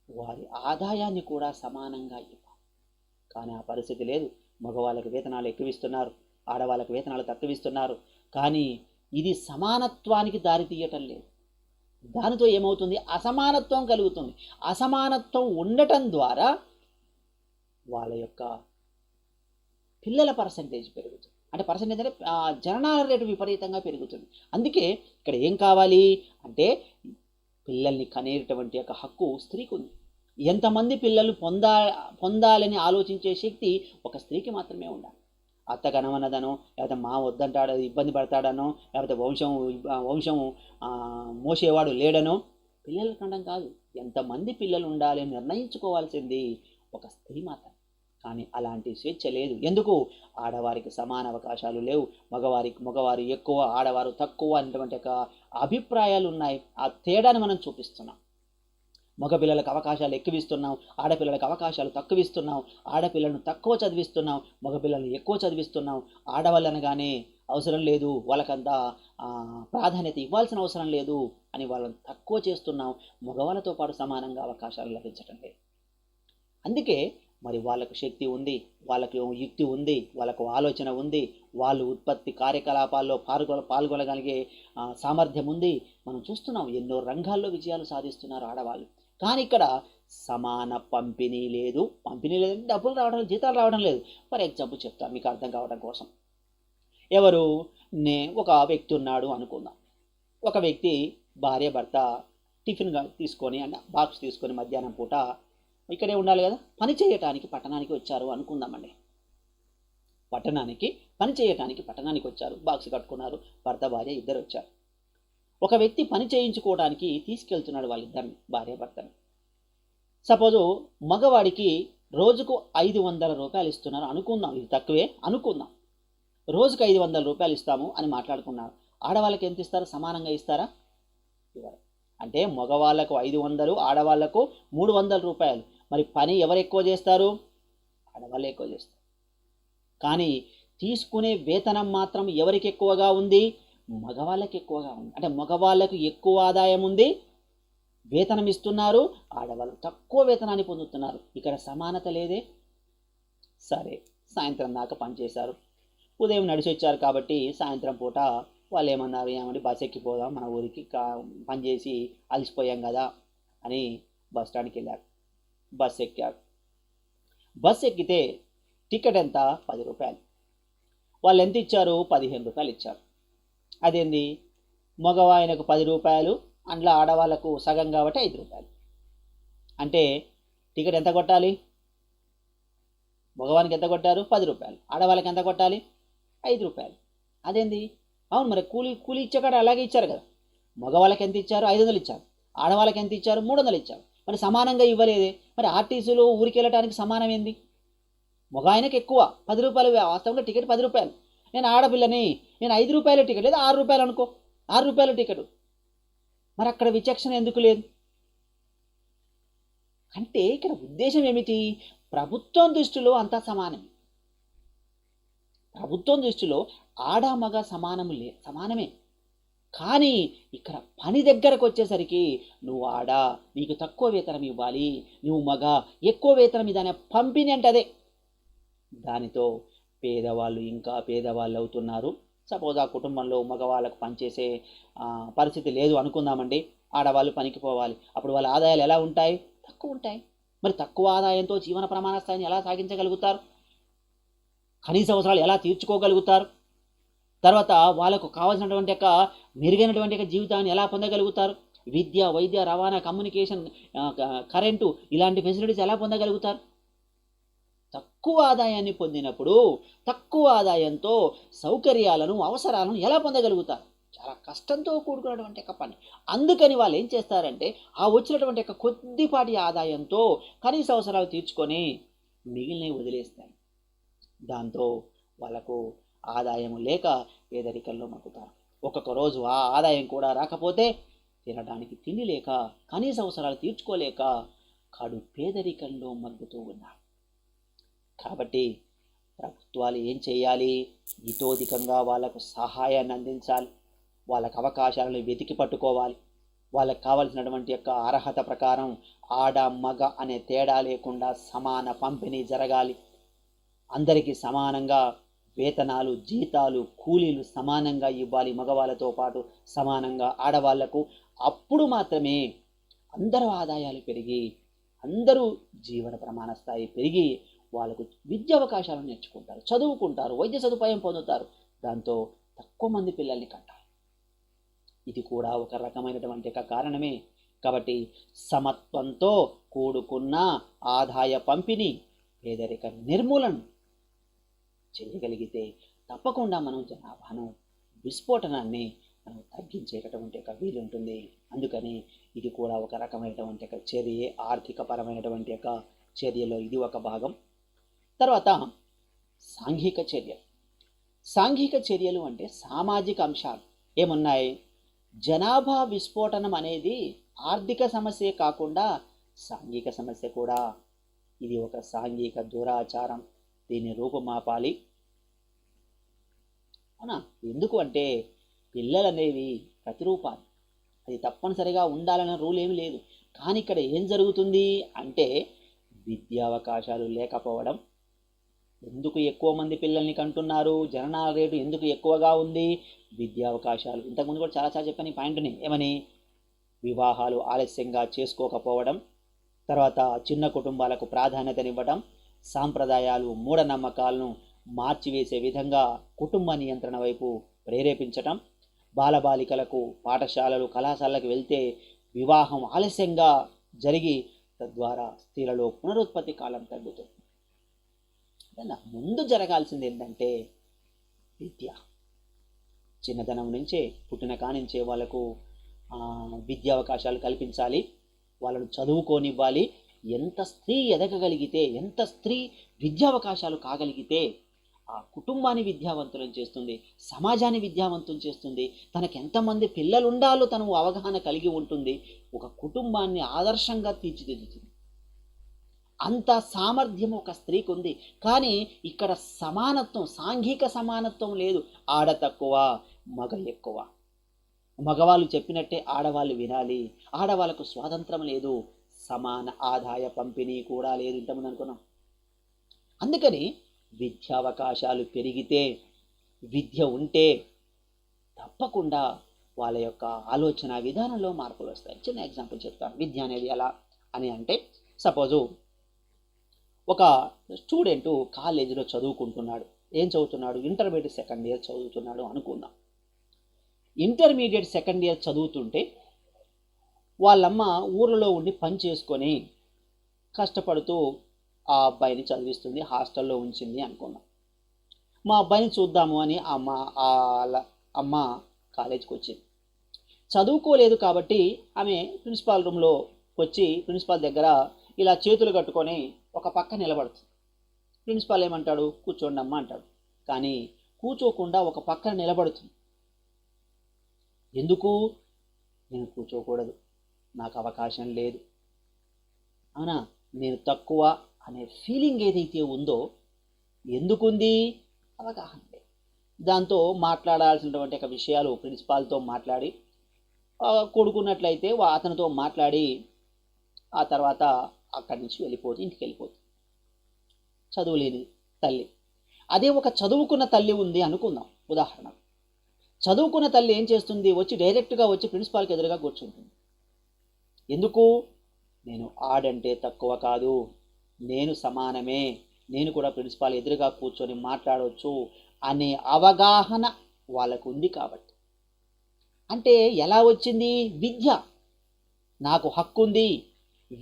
A: వారి ఆదాయాన్ని కూడా సమానంగా ఇవ్వాలి. కానీ ఆ పరిస్థితి లేదు. మగవాళ్ళకి వేతనాలు ఎక్కువ ఇస్తున్నారు, ఆడవాళ్ళకి వేతనాలు తక్కువ ఇస్తున్నారు. కానీ ఇది సమానత్వానికి దారి తీయటం లేదు. దానితో ఏమవుతుంది? అసమానత్వం కలుగుతుంది. అసమానత్వం ఉండటం ద్వారా వాళ్ళ యొక్క పిల్లల పర్సంటేజ్ పెరుగుతుంది. అంటే పర్సంటేజ్ అంటే జననాల రేటు విపరీతంగా పెరుగుతుంది. అందుకే ఇక్కడ ఏం కావాలి అంటే పిల్లల్ని కనేటటువంటి యొక్క హక్కు స్త్రీకి ఉంది. ఎంతమంది పిల్లలు పొందాలని ఆలోచించే శక్తి ఒక స్త్రీకి మాత్రమే ఉండాలి. అత్త కనమన్నదనో, లేకపోతే మా వద్దంటాడో ఇబ్బంది పడతాడనో, లేకపోతే వంశం మోసేవాడు లేడనో పిల్లల కండం కాదు. ఎంతమంది పిల్లలు ఉండాలి నిర్ణయించుకోవాల్సింది ఒక స్త్రీ మాత్రం. కానీ అలాంటి స్వేచ్ఛ లేదు. ఎందుకు? ఆడవారికి సమాన అవకాశాలు లేవు. మగవారు ఎక్కువ, ఆడవారు తక్కువ అనేటువంటి ఒక అభిప్రాయాలు ఉన్నాయి. ఆ తేడాన్ని మనం చూపిస్తున్నాం. మగపిల్లలకు అవకాశాలు ఎక్కువ ఇస్తున్నాం, ఆడపిల్లలకు అవకాశాలు తక్కువ ఇస్తున్నాం. ఆడపిల్లలను తక్కువ చదివిస్తున్నాం, మగపిల్లలను ఎక్కువ చదివిస్తున్నాం. ఆడవాళ్ళనగానే అవసరం లేదు, వాళ్ళకంతా ప్రాధాన్యత ఇవ్వాల్సిన అవసరం లేదు అని వాళ్ళని తక్కువ చేస్తున్నాం. మగవాళ్ళతో పాటు సమానంగా అవకాశాలు లభించటం లేదు. అందుకే మరి వాళ్ళకు శక్తి ఉంది, వాళ్ళకు యుక్తి ఉంది, వాళ్ళకు ఆలోచన ఉంది, వాళ్ళు ఉత్పత్తి కార్యకలాపాల్లో పాల్గొనగలిగే సామర్థ్యం ఉంది. మనం చూస్తున్నాం ఎన్నో రంగాల్లో విజయాలు సాధిస్తున్నారు ఆడవాళ్ళు. కానీ ఇక్కడ సమాన పంపిణీ లేదు. పంపిణీ లేదంటే డబ్బులు రావడం, జీతాలు రావడం లేదు. ఫర్ ఎగ్జాంపుల్ చెప్తాను మీకు అర్థం కావడం కోసం. ఒక వ్యక్తి ఉన్నాడు అనుకుందాం. ఒక వ్యక్తి భార్య భర్త టిఫిన్ తీసుకొని అంటే బాక్స్ తీసుకొని మధ్యాహ్నం పూట ఇక్కడే ఉండాలి కదా, పని చేయటానికి పట్టణానికి వచ్చారు అనుకుందామండి. పని చేయటానికి పట్టణానికి వచ్చారు, బాక్స్ కట్టుకున్నారు, భర్త భార్య ఇద్దరు వచ్చారు. ఒక వ్యక్తి పని చేయించుకోవడానికి తీసుకెళ్తున్నాడు వాళ్ళిద్దరిని, భార్య భర్తని. సపోజు మగవాడికి రోజుకు 500 రూపాయలు ఇస్తున్నారు అనుకుందాం, ఇది తక్కువే అనుకుందాం, రోజుకు 500 రూపాయలు ఇస్తాము అని మాట్లాడుకున్నారు. ఆడవాళ్ళకి ఎంత ఇస్తారు? సమానంగా ఇస్తారా? ఇవ్వరు. అంటే మగవాళ్ళకు 500, ఆడవాళ్లకు 300 రూపాయలు. మరి పని ఎవరు ఎక్కువ చేస్తారు? ఆడవాళ్ళు ఎక్కువ చేస్తారు. కానీ తీసుకునే వేతనం మాత్రం ఎవరికి ఎక్కువగా ఉంది? మగవాళ్ళకి ఎక్కువగా ఉంది. అంటే మగవాళ్ళకు ఎక్కువ ఆదాయం ఉంది, వేతనం ఇస్తున్నారు, ఆడవాళ్ళు తక్కువ వేతనాన్ని పొందుతున్నారు. ఇక్కడ సమానత లేదే. సరే, సాయంత్రం దాకా పనిచేశారు, ఉదయం నడిచి వచ్చారు కాబట్టి సాయంత్రం పూట వాళ్ళు ఏమన్నారు, ఏమంటే బస్ ఎక్కిపోదాం మన ఊరికి, పనిచేసి అలసిపోయాం కదా అని బస్ స్టాండ్కి వెళ్ళారు. బస్ ఎక్కారు. బస్ ఎక్కితే టికెట్ ఎంత? 10 రూపాయలు. వాళ్ళు ఎంత ఇచ్చారు? 15 రూపాయలు ఇచ్చారు. అదేంది? మగవాయనకు 10 రూపాయలు, అందులో ఆడవాళ్ళకు సగం కాబట్టి 5 రూపాయలు. అంటే టికెట్ ఎంత కొట్టాలి? మగవానికి ఎంత కొట్టారు? 10 రూపాయలు. ఆడవాళ్ళకి ఎంత కొట్టాలి? 5 రూపాయలు. అదేంది? అవును, మరి కూలి ఇచ్చే కాడ అలాగే ఇచ్చారు కదా. మగవాళ్ళకి ఎంత ఇచ్చారు? 500 ఇచ్చారు. ఆడవాళ్ళకి ఎంత ఇచ్చారు? 300 ఇచ్చారు. మరి సమానంగా ఇవ్వలేదే. మరి ఆర్టీసీలో ఊరికి వెళ్ళటానికి సమానం ఏంది? మగ ఆయనకి ఎక్కువ 10 రూపాయలు, వాస్తవంగా టికెట్ 10 రూపాయలు. నేను ఆడపిల్లని, నేను 5 రూపాయల టికెట్ లేదా 6 రూపాయలు అనుకో, 6 రూపాయల టికెట్. మరి అక్కడ విచక్షణ ఎందుకు లేదు? అంటే ఇక్కడ ఉద్దేశం ఏమిటి? ప్రభుత్వం దృష్టిలో అంతా సమానమే. ప్రభుత్వం దృష్టిలో ఆడ మగ సమానమే. కానీ ఇక్కడ పని దగ్గరకు వచ్చేసరికి నువ్వు ఆడ, నీకు తక్కువ వేతనం ఇవ్వాలి, నువ్వు మగ, ఎక్కువ వేతనం ఇదనే పంపిణీ అంటే అదే. దానితో పేదవాళ్ళు ఇంకా పేదవాళ్ళు అవుతున్నారు. సపోజ్ ఆ కుటుంబంలో మగవాళ్ళకు పనిచేసే పరిస్థితి లేదు అనుకుందామండి, ఆడవాళ్ళు పనికి పోవాలి. అప్పుడు వాళ్ళ ఆదాయాలు ఎలా ఉంటాయి? తక్కువ ఉంటాయి. మరి తక్కువ ఆదాయంతో జీవన ప్రమాణ స్థాయిని ఎలా సాగించగలుగుతారు? కనీస అవసరాలు ఎలా తీర్చుకోగలుగుతారు? తర్వాత వాళ్ళకు కావాల్సినటువంటి యొక్క మెరుగైనటువంటి యొక్క జీవితాన్ని ఎలా పొందగలుగుతారు? విద్య, వైద్య, రవాణా, కమ్యూనికేషన్, కరెంటు, ఇలాంటి ఫెసిలిటీస్ ఎలా పొందగలుగుతారు? తక్కువ ఆదాయాన్ని పొందినప్పుడు తక్కువ ఆదాయంతో సౌకర్యాలను, అవసరాలను ఎలా పొందగలుగుతారు? చాలా కష్టంతో కూడుకున్నటువంటి ఒక పని. అందుకని వాళ్ళు ఏం చేస్తారంటే ఆ వచ్చినటువంటి ఒక కొద్దిపాటి ఆదాయంతో కనీస అవసరాలు తీర్చుకొని మిగిలినవి వదిలేస్తాయి. దాంతో వాళ్ళకు ఆదాయం లేక పేదరికంలో మగ్గుతారు. ఒక్కొక్క రోజు ఆ ఆదాయం కూడా రాకపోతే తినడానికి తిండి లేక, కనీస అవసరాలు తీర్చుకోలేక కడు పేదరికంలో మగ్గుతూ ఉన్నారు. కాబట్టి ప్రభుత్వాలు ఏం చేయాలి? ఇతోధికంగా వాళ్ళకు సహాయాన్ని అందించాలి, వాళ్ళకు అవకాశాలను వెతికి పట్టుకోవాలి. వాళ్ళకు కావాల్సినటువంటి యొక్క అర్హత ప్రకారం ఆడ మగ అనే తేడా లేకుండా సమాన పంపిణీ జరగాలి. అందరికీ సమానంగా వేతనాలు, జీతాలు, కూలీలు సమానంగా ఇవ్వాలి, మగవాళ్ళతో పాటు సమానంగా ఆడవాళ్లకు. అప్పుడు మాత్రమే అందరూ ఆదాయాలు పెరిగి, అందరూ జీవన ప్రమాణ స్థాయి పెరిగి వాళ్ళకు విద్యా అవకాశాలను నేర్చుకుంటారు, చదువుకుంటారు, వైద్య సదుపాయం పొందుతారు. దాంతో తక్కువ మంది పిల్లల్ని కంటారు. ఇది కూడా ఒక రకమైనటువంటి కారణమే. కాబట్టి సమత్వంతో కూడుకున్న ఆదాయ పంపిణీ, పేదరిక నిర్మూలన చేయగలిగితే తప్పకుండా మనం జనాభాను విస్ఫోటనాన్ని మనం తగ్గించేటటువంటి ఒక వీలు ఉంటుంది. అందుకని ఇది కూడా ఒక రకమైనటువంటి ఒక చర్య, ఆర్థిక పరమైనటువంటి ఒక చర్యలో ఇది ఒక భాగం. తర్వాత సాంఘిక చర్య. సాంఘిక చర్యలు అంటే సామాజిక అంశాలు ఏమున్నాయి? జనాభా విస్ఫోటనం అనేది ఆర్థిక సమస్యే కాకుండా సాంఘిక సమస్య కూడా. ఇది ఒక సాంఘిక దురాచారం. దీన్ని రూపుమాపాలి. అవునా? ఎందుకు అంటే పిల్లలు అనేవి ప్రతిరూపాలు, అది తప్పనిసరిగా ఉండాలన్న రూల్ ఏమి లేదు. కానీ ఇక్కడ ఏం జరుగుతుంది అంటే విద్యా అవకాశాలు లేకపోవడం. ఎందుకు ఎక్కువ మంది పిల్లల్ని కంటున్నారు? జననాల రేటు ఎందుకు ఎక్కువగా ఉంది? విద్యా అవకాశాలు. ఇంతకుముందు కూడా చాలాసార్లు చెప్పాను ఈ పాయింట్ని. ఏమని? వివాహాలు ఆలస్యంగా చేసుకోకపోవడం, తర్వాత చిన్న కుటుంబాలకు ప్రాధాన్యతనివ్వడం, సాంప్రదాయాలు, మూఢనమ్మకాలను మార్చివేసే విధంగా కుటుంబ నియంత్రణ వైపు ప్రేరేపించటం, బాలబాలికలకు పాఠశాలలు, కళాశాలకు వెళ్తే వివాహం ఆలస్యంగా జరిగి తద్వారా స్త్రీలలో పునరుత్పత్తి కాలం తగ్గుతుంది. ముందు జరగాల్సింది ఏంటంటే విద్య. చిన్నతనం నుంచే, పుట్టిన కానించే వాళ్ళకు విద్యా అవకాశాలు కల్పించాలి, వాళ్ళను చదువుకోనివ్వాలి. ఎంత స్త్రీ ఎదగగలిగితే, ఎంత స్త్రీ విద్యావకాశాలు కాగలిగితే ఆ కుటుంబాన్ని విద్యావంతులను చేస్తుంది, సమాజాన్ని విద్యావంతం చేస్తుంది, తనకు ఎంతమంది పిల్లలు ఉండాలో తను అవగాహన కలిగి ఉంటుంది, ఒక కుటుంబాన్ని ఆదర్శంగా తీర్చిదిద్దుతుంది. అంత సామర్థ్యం ఒక స్త్రీకి ఉంది. కానీ ఇక్కడ సమానత్వం, సాంఘిక సమానత్వం లేదు. ఆడ తక్కువ, మగ ఎక్కువ. మగవాళ్ళు చెప్పినట్టే ఆడవాళ్ళు వినాలి, ఆడవాళ్ళకు స్వాతంత్రం లేదు, సమాన ఆదాయ పంపిణీ కూడా లేదు. ఇంతకుముందు అనుకున్నాం. అందుకని విద్యావకాశాలు పెరిగితే, విద్య ఉంటే తప్పకుండా వాళ్ళ యొక్క ఆలోచన విధానంలో మార్పులు వస్తాయి. చిన్న ఎగ్జాంపుల్ చెప్తాను. విద్య అనేది ఎలా అని అంటే, సపోజు ఒక స్టూడెంటు కాలేజీలో చదువుకుంటున్నాడు. ఏం చదువుతున్నాడు? ఇంటర్మీడియట్ సెకండ్ ఇయర్ చదువుతున్నాడు అనుకుందాం. ఇంటర్మీడియట్ సెకండ్ ఇయర్ చదువుతుంటే వాళ్ళమ్మ ఊర్లో ఉండి పని చేసుకొని కష్టపడుతూ ఆ అబ్బాయిని చదివిస్తుంది, హాస్టల్లో ఉంచింది అనుకుందాం. మా అబ్బాయిని చూద్దాము అని అమ్మ కాలేజీకి వచ్చింది. చదువుకోలేదు కాబట్టి ఆమె ప్రిన్సిపాల్ రూమ్లో వచ్చి ప్రిన్సిపాల్ దగ్గర ఇలా చేతులు కట్టుకొని ఒక పక్క నిలబడుతుంది. ప్రిన్సిపాల్ ఏమంటాడు? కూర్చోండి అమ్మ అంటాడు. కానీ కూర్చోకుండా ఒక పక్కన నిలబడుతుంది. ఎందుకు? నేను కూర్చోకూడదు, నాకు అవకాశం లేదు, అవునా, నేను తక్కువ అనే ఫీలింగ్ ఏదైతే ఉందో, ఎందుకుంది? అవగాహన లేదు. దాంతో మాట్లాడాల్సినటువంటి ఒక విషయాలు ప్రిన్సిపాల్తో మాట్లాడి, కొడుకున్నట్లయితే అతనితో మాట్లాడి ఆ తర్వాత అక్కడి నుంచి వెళ్ళిపోతుంది, ఇంటికి వెళ్ళిపోతుంది. చదువులేని తల్లి. అదే ఒక చదువుకున్న తల్లి ఉంది అనుకుందాం. ఉదాహరణ, చదువుకున్న తల్లి ఏం చేస్తుంది? డైరెక్ట్గా వచ్చి ప్రిన్సిపాల్కి ఎదురుగా కూర్చుంటుంది. ఎందుకు? నేను ఆడంటే తక్కువ కాదు, నేను సమానమే, నేను కూడా ప్రిన్సిపాల్ ఎదురుగా కూర్చొని మాట్లాడవచ్చు అనే అవగాహన వాళ్ళకు ఉంది కాబట్టి. అంటే ఎలా వచ్చింది? విద్య. నాకు హక్కు ఉంది,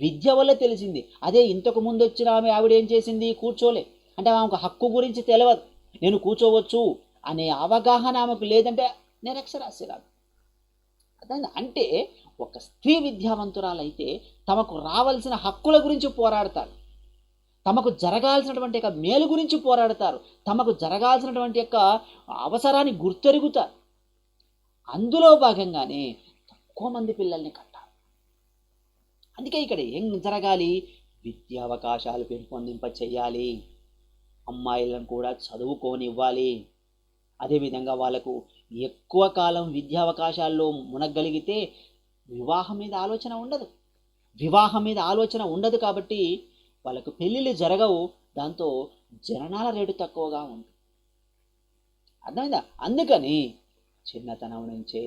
A: విద్య వల్ల తెలిసింది. అదే ఇంతకు ముందు వచ్చిన ఆవిడ ఏం చేసింది? కూర్చోలే. అంటే ఆమెకు హక్కు గురించి తెలియదు, నేను కూర్చోవచ్చు అనే అవగాహన ఆమెకు లేదంటే నిరక్షరాస్యురాలు. అంటే ఒక స్త్రీ విద్యావంతురాలైతే తమకు రావాల్సిన హక్కుల గురించి పోరాడతారు, తమకు జరగాల్సినటువంటి యొక్క మేలు గురించి పోరాడతారు, తమకు జరగాల్సినటువంటి యొక్క అవసరాన్ని గుర్తెరుగుతారు. అందులో భాగంగానే తక్కువ మంది పిల్లల్ని కట్టాలి. అందుకే ఇక్కడ ఏం జరగాలి? విద్యావకాశాలు పెంపొందింప చేయాలి, అమ్మాయిలను కూడా చదువుకోనివ్వాలి. అదేవిధంగా వాళ్ళకు ఎక్కువ కాలం విద్యావకాశాల్లో మునగలిగితే వివాహం మీద ఆలోచన ఉండదు కాబట్టి వాళ్ళకు పెళ్ళిళ్ళు జరగవు, దాంతో జననాల రేటు తక్కువగా ఉంటుంది. అర్థమైందా? అందుకని చిన్నతనం నుంచే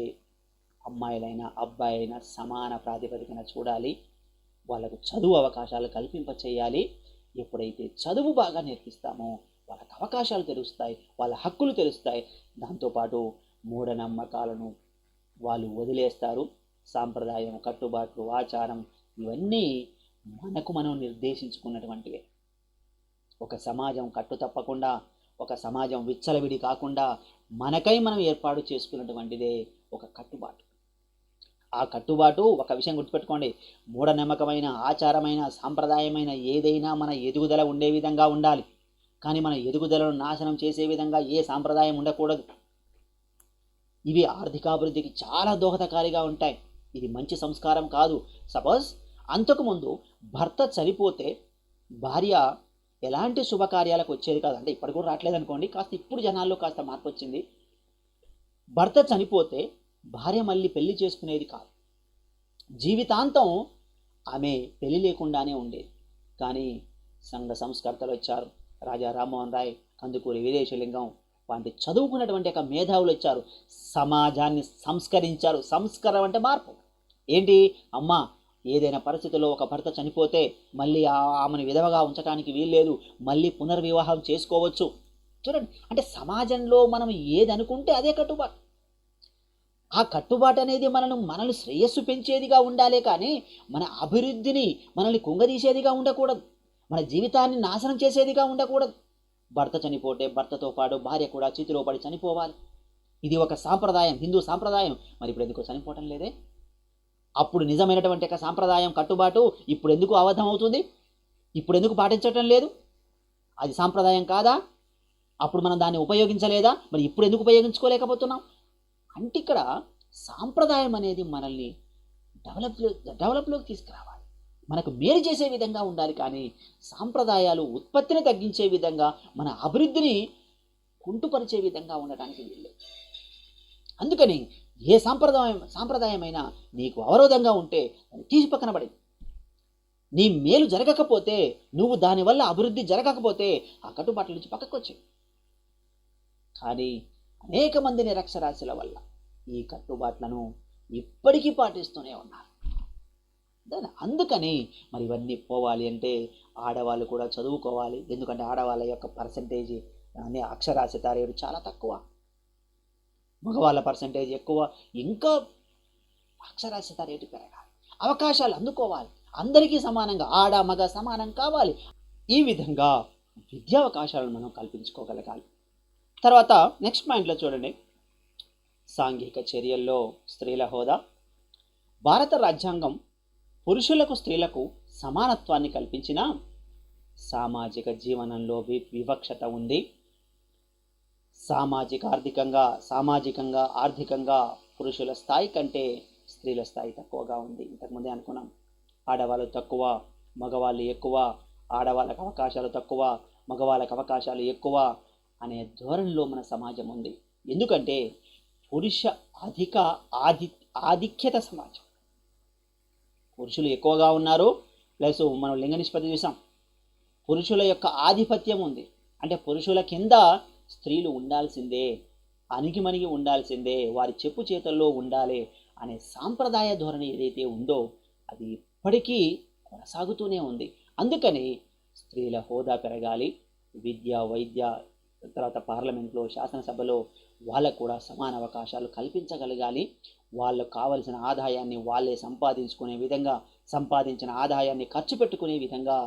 A: అమ్మాయిలైనా అబ్బాయిలైనా సమాన ప్రాతిపదికన చూడాలి, వాళ్ళకు చదువు అవకాశాలు కల్పింప చేయాలి. ఎప్పుడైతే చదువు బాగా నేర్పిస్తామో వాళ్ళకి అవకాశాలు తెలుస్తాయి, వాళ్ళ హక్కులు తెలుస్తాయి. దాంతోపాటు మూఢనమ్మకాలను వాళ్ళు వదిలేస్తారు. సాంప్రదాయం, కట్టుబాట్లు, ఆచారం ఇవన్నీ మనం నిర్దేశించుకున్నటువంటివే. ఒక సమాజం కట్టు తప్పకుండా, ఒక సమాజం విచ్చలవిడి కాకుండా మనకై మనం ఏర్పాటు చేసుకున్నటువంటిదే ఒక కట్టుబాటు. ఆ కట్టుబాటు, ఒక విషయం గుర్తుపెట్టుకోండి, మూఢనమ్మకమైన, ఆచారమైన, సాంప్రదాయమైన ఏదైనా మన ఎదుగుదల ఉండే విధంగా ఉండాలి. కానీ మన ఎదుగుదలను నాశనం చేసే విధంగా ఏ సాంప్రదాయం ఉండకూడదు. ఇవి ఆర్థికాభివృద్ధికి చాలా దోహదకారిగా ఉంటాయి. ఇది మంచి సంస్కారం కాదు. సపోజ్ అంతకుముందు భర్త చనిపోతే భార్య ఎలాంటి శుభకార్యాలకు వచ్చేది కాదు. అంటే ఇప్పటి కూడా రావట్లేదు అనుకోండి, కాస్త ఇప్పుడు జనాల్లో కాస్త మార్పు వచ్చింది. భర్త చనిపోతే భార్య మళ్ళీ పెళ్లి చేసుకునేది కాదు, జీవితాంతం ఆమె పెళ్లి లేకుండానే ఉండేది. కానీ సంఘ సంస్కర్తలు వచ్చారు, రాజా రామ్మోహన్ రాయ్, కందుకూరి వీరేశలింగం వంటి చదువుకున్నటువంటి ఒక మేధావులు వచ్చారు, సమాజాన్ని సంస్కరించారు. సంస్కారం అంటే మార్పు. ఏంటి? అమ్మ, ఏదైనా పరిస్థితుల్లో ఒక భర్త చనిపోతే మళ్ళీ ఆమెను విధవగా ఉంచడానికి వీల్లేదు, మళ్ళీ పునర్వివాహం చేసుకోవచ్చు. చూడండి, అంటే సమాజంలో మనం ఏది అనుకుంటే అదే కట్టుబాటు. ఆ కట్టుబాటు అనేది మనల్ని శ్రేయస్సు పెంచేదిగా ఉండాలే కానీ మన అభివృద్ధిని మనల్ని కుంగదీసేదిగా ఉండకూడదు, మన జీవితాన్ని నాశనం చేసేదిగా ఉండకూడదు. భర్త చనిపోతే భర్తతో పాటు భార్య కూడా చేతిలో పడి చనిపోవాలి. ఇది ఒక సాంప్రదాయం, హిందూ సాంప్రదాయం. మరి ఇప్పుడు ఎందుకో చనిపోవటం లేదే? అప్పుడు నిజమైనటువంటి యొక్క సాంప్రదాయం కట్టుబాటు ఇప్పుడు ఎందుకు అబద్ధం అవుతుంది? ఇప్పుడు ఎందుకు పాటించటం లేదు? అది సాంప్రదాయం కాదా? అప్పుడు మనం దాన్ని ఉపయోగించలేదా? మరి ఇప్పుడు ఎందుకు ఉపయోగించుకోలేకపోతున్నాం? అంటే ఇక్కడ సాంప్రదాయం అనేది మనల్ని డెవలప్లోకి తీసుకురావాలి, మనకు మేలు చేసే విధంగా ఉండాలి. కానీ సాంప్రదాయాలు ఉత్పత్తిని తగ్గించే విధంగా, మన అభివృద్ధిని కుంటుపరిచే విధంగా ఉండటానికి వీల్లేదు. అందుకని ఏ సాంప్రదాయమైనా నీకు అవరోధంగా ఉంటే దాన్ని తీసి పక్కన పడి, నీ మేలు జరగకపోతే, నువ్వు దానివల్ల అభివృద్ధి జరగకపోతే ఆ కట్టుబాట్ల నుంచి పక్కకు వచ్చి. కానీ అనేక మంది నిరక్షరాస్యుల వల్ల ఈ కట్టుబాట్లను ఇప్పటికీ పాటిస్తూనే ఉన్నారు. అందుకని మరి ఇవన్నీ పోవాలి అంటే ఆడవాళ్ళు కూడా చదువుకోవాలి. ఎందుకంటే ఆడవాళ్ళ యొక్క పర్సంటేజ్ అనే అక్షరాస్యత రేటు చాలా తక్కువ, మగవాళ్ళ పర్సంటేజ్ ఎక్కువ. ఇంకా అక్షరాస్యత రేటు పెరగాలి, అవకాశాలు అందుకోవాలి, అందరికీ సమానంగా ఆడ మగ సమానం కావాలి. ఈ విధంగా విద్యావకాశాలను మనం కల్పించుకోగలగాలి. తర్వాత నెక్స్ట్ పాయింట్లో చూడండి, సాంఘిక చర్యల్లో స్త్రీల హోదా. భారత రాజ్యాంగం పురుషులకు స్త్రీలకు సమానత్వాన్ని కల్పించిన సామాజిక జీవనంలో వివక్షత ఉంది. సామాజికంగా ఆర్థికంగా పురుషుల స్థాయి కంటే స్త్రీల స్థాయి తక్కువగా ఉంది. ఇంతకుముందే అనుకున్నాం, ఆడవాళ్ళు తక్కువ, మగవాళ్ళు ఎక్కువ, ఆడవాళ్ళకు అవకాశాలు తక్కువ, మగవాళ్ళకు అవకాశాలు ఎక్కువ అనే ధోరణిలో మన సమాజం ఉంది. ఎందుకంటే పురుష ఆధిక్యత సమాజం. పురుషులు ఎక్కువగా ఉన్నారు, ప్లస్ మనం లింగ నిష్పత్తి చూసాం, పురుషుల యొక్క ఆధిపత్యం ఉంది. అంటే పురుషుల కింద స్త్రీలు ఉండాల్సిందే, అణిగిమణిగి ఉండాల్సిందే, వారి చెప్పు చేతల్లో ఉండాలి అనే సాంప్రదాయ ధోరణి ఏదైతే ఉందో అది ఇప్పటికీ కొనసాగుతూనే ఉంది. అందుకని స్త్రీల హోదా పెరగాలి. విద్య, వైద్య, తర్వాత పార్లమెంట్లో, శాసనసభలో వాళ్ళకు కూడా సమాన అవకాశాలు కల్పించగలగాలి. వాళ్ళకు కావలసిన ఆదాయాన్ని వాళ్ళే సంపాదించుకునే విధంగా, సంపాదించిన ఆదాయాన్ని ఖర్చు పెట్టుకునే విధంగా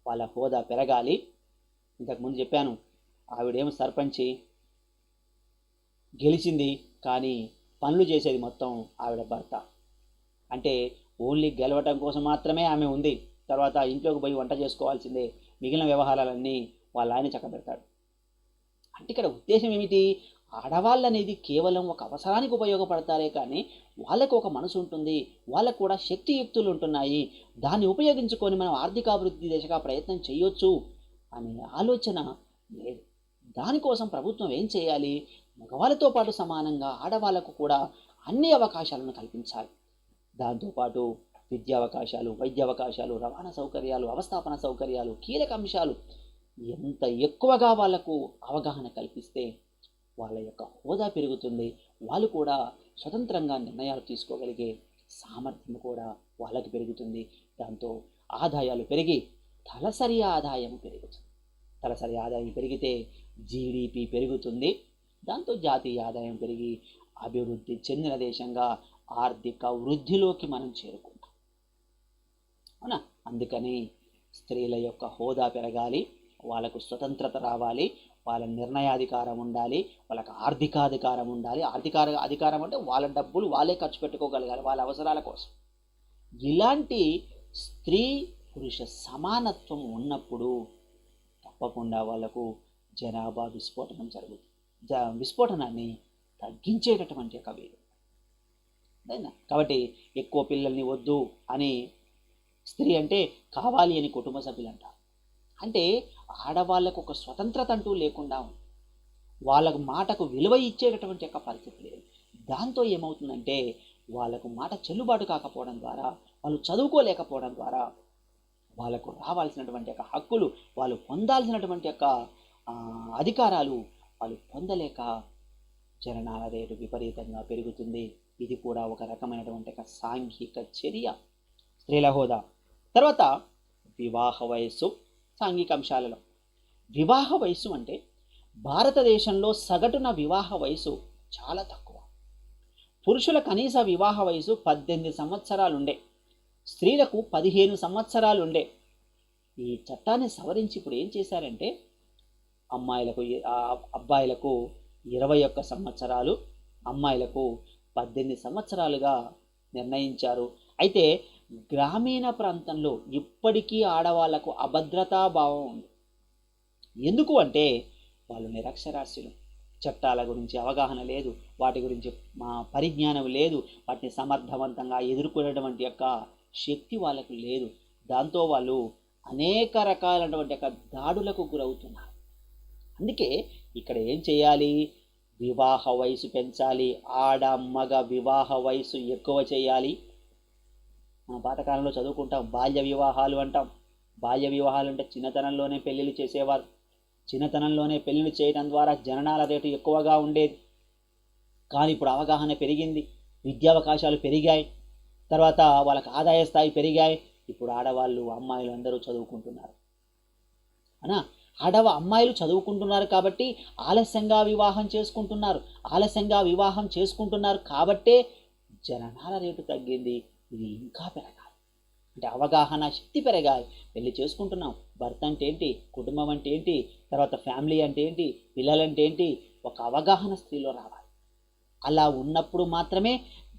A: వాళ్ళ హోదా పెరగాలి. ఇంతకుముందు చెప్పాను, ఆవిడేమో సర్పంచి గెలిచింది, కానీ పనులు చేసేది మొత్తం ఆవిడ భర్త. అంటే ఓన్లీ గెలవటం కోసం మాత్రమే ఆమె ఉంది. తర్వాత ఇంట్లోకి పోయి వంట చేసుకోవాల్సిందే, మిగిలిన వ్యవహారాలన్నీ వాళ్ళ ఆయన చక్కబెడతాడు. అంటే ఇక్కడ ఉద్దేశం ఏమిటి? ఆడవాళ్ళు అనేది కేవలం ఒక అవసరానికి ఉపయోగపడతారే కానీ వాళ్ళకు ఒక మనసు ఉంటుంది, వాళ్ళకు కూడా శక్తియుక్తులు ఉంటున్నాయి, దాన్ని ఉపయోగించుకొని మనం ఆర్థికాభివృద్ధి దిశగా ప్రయత్నం చేయొచ్చు అనే ఆలోచన లేదు. దానికోసం ప్రభుత్వం ఏం చేయాలి? మగవాళ్ళతో పాటు సమానంగా ఆడవాళ్లకు కూడా అన్ని అవకాశాలను కల్పించాలి. దాంతోపాటు విద్యా అవకాశాలు, వైద్య అవకాశాలు, రవాణా సౌకర్యాలు, అవస్థాపన సౌకర్యాలు, కీలక అంశాలు ఎంత ఎక్కువగా వాళ్లకు అవగాహన కల్పిస్తే వాళ్ళ యొక్క హోదా పెరుగుతుంది. వాళ్ళు కూడా స్వతంత్రంగా నిర్ణయాలు తీసుకోగలిగే సామర్థ్యం కూడా వాళ్ళకి పెరుగుతుంది. దాంతో ఆదాయాలు పెరిగి తలసరి ఆదాయం పెరుగుతుంది. తలసరి ఆదాయం పెరిగితే జీడిపి పెరుగుతుంది. దాంతో జాతీయ ఆదాయం పెరిగి అభివృద్ధి చెందిన దేశంగా ఆర్థిక వృద్ధిలోకి మనం చేరుకుంటాం. అవునా? అందుకని స్త్రీల యొక్క హోదా పెరగాలి, వాళ్ళకు స్వతంత్రత రావాలి, వాళ్ళ నిర్ణయాధికారం ఉండాలి, వాళ్ళకి ఆర్థికాధికారం ఉండాలి. అధికారం అంటే వాళ్ళ డబ్బులు వాళ్ళే ఖర్చు పెట్టుకోగలగాలి వాళ్ళ అవసరాల కోసం. ఇలాంటి స్త్రీ పురుష సమానత్వం ఉన్నప్పుడు తప్పకుండా వాళ్ళకు జనాభా విస్ఫోటనం జరుగుతుంది. విస్ఫోటనాన్ని తగ్గించేటటువంటి ఒక వీలు. కాబట్టి ఎక్కువ పిల్లల్ని వద్దు అని స్త్రీ అంటే కావాలి అని కుటుంబ సభ్యులు అంటారు. అంటే ఆడవాళ్ళకు ఒక స్వతంత్రత అంటూ లేకుండా ఉంది, వాళ్ళకు మాటకు విలువ ఇచ్చేటటువంటి యొక్క పరిస్థితి లేదు. దాంతో ఏమవుతుందంటే వాళ్ళకు మాట చెల్లుబాటు కాకపోవడం ద్వారా, వాళ్ళు చదువుకోలేకపోవడం ద్వారా వాళ్ళకు రావాల్సినటువంటి యొక్క హక్కులు, వాళ్ళు పొందాల్సినటువంటి యొక్క అధికారాలు వాళ్ళు పొందలేక జననాల రేటు విపరీతంగా పెరుగుతుంది. ఇది కూడా ఒక రకమైనటువంటి ఒక సాంఘిక చర్య. స్త్రీల హోదా. తర్వాత వివాహ వయస్సు. సాంఘిక అంశాలలో వివాహ వయస్సు అంటే భారతదేశంలో సగటున వివాహ వయసు చాలా తక్కువ. పురుషుల కనీస వివాహ వయసు 18 సంవత్సరాలుండే, స్త్రీలకు 15 సంవత్సరాలు ఉండే. ఈ చట్టాన్ని సవరించి ఇప్పుడు ఏం చేశారంటే అబ్బాయిలకు 21 సంవత్సరాలు, అమ్మాయిలకు 18 సంవత్సరాలుగా నిర్ణయించారు. అయితే గ్రామీణ ప్రాంతంలో ఇప్పటికీ ఆడవాళ్లకు అభద్రతా భావం ఉంది. ఎందుకు అంటే వాళ్ళు నిరక్షరాస్యులు, చట్టాల గురించి అవగాహన లేదు, వాటి గురించి పరిజ్ఞానం లేదు, వాటిని సమర్థవంతంగా ఎదుర్కొనేటువంటి యొక్క శక్తి వాళ్ళకు లేదు. దాంతో వాళ్ళు అనేక రకాలైనటువంటి యొక్క దాడులకు గురవుతున్నారు. అందుకే ఇక్కడ ఏం చేయాలి? వివాహ వయసు పెంచాలి. ఆడ మగ వివాహ వయసు ఎక్కువ చేయాలి. మన పాతకాలంలో చదువుకుంటాం, బాల్య వివాహాలు అంటాం. బాల్య వివాహాలు అంటే చిన్నతనంలోనే పెళ్ళిళ్ళు చేసేవారు. చిన్నతనంలోనే పెళ్ళిళ్ళు చేయడం ద్వారా జననాల రేటు ఎక్కువగా ఉండేది. కానీ ఇప్పుడు అవగాహన పెరిగింది, విద్యావకాశాలు పెరిగాయి, తర్వాత వాళ్ళకి ఆదాయ స్థాయి పెరిగాయి. ఇప్పుడు ఆడవాళ్ళు అమ్మాయిలు అందరూ చదువుకుంటున్నారు అనా అమ్మాయిలు చదువుకుంటున్నారు కాబట్టి ఆలస్యంగా వివాహం చేసుకుంటున్నారు కాబట్టే జననాల రేటు తగ్గింది. ఇది ఇంకా పెరగాలి అంటే అవగాహన శక్తి పెరగాలి. పెళ్లి చేసుకుంటున్నాం, భర్త అంటే ఏంటి, కుటుంబం అంటే ఏంటి, తర్వాత ఫ్యామిలీ అంటే ఏంటి, పిల్లలంటే ఏంటి, ఒక అవగాహన స్త్రీలో రావాలి. అలా ఉన్నప్పుడు మాత్రమే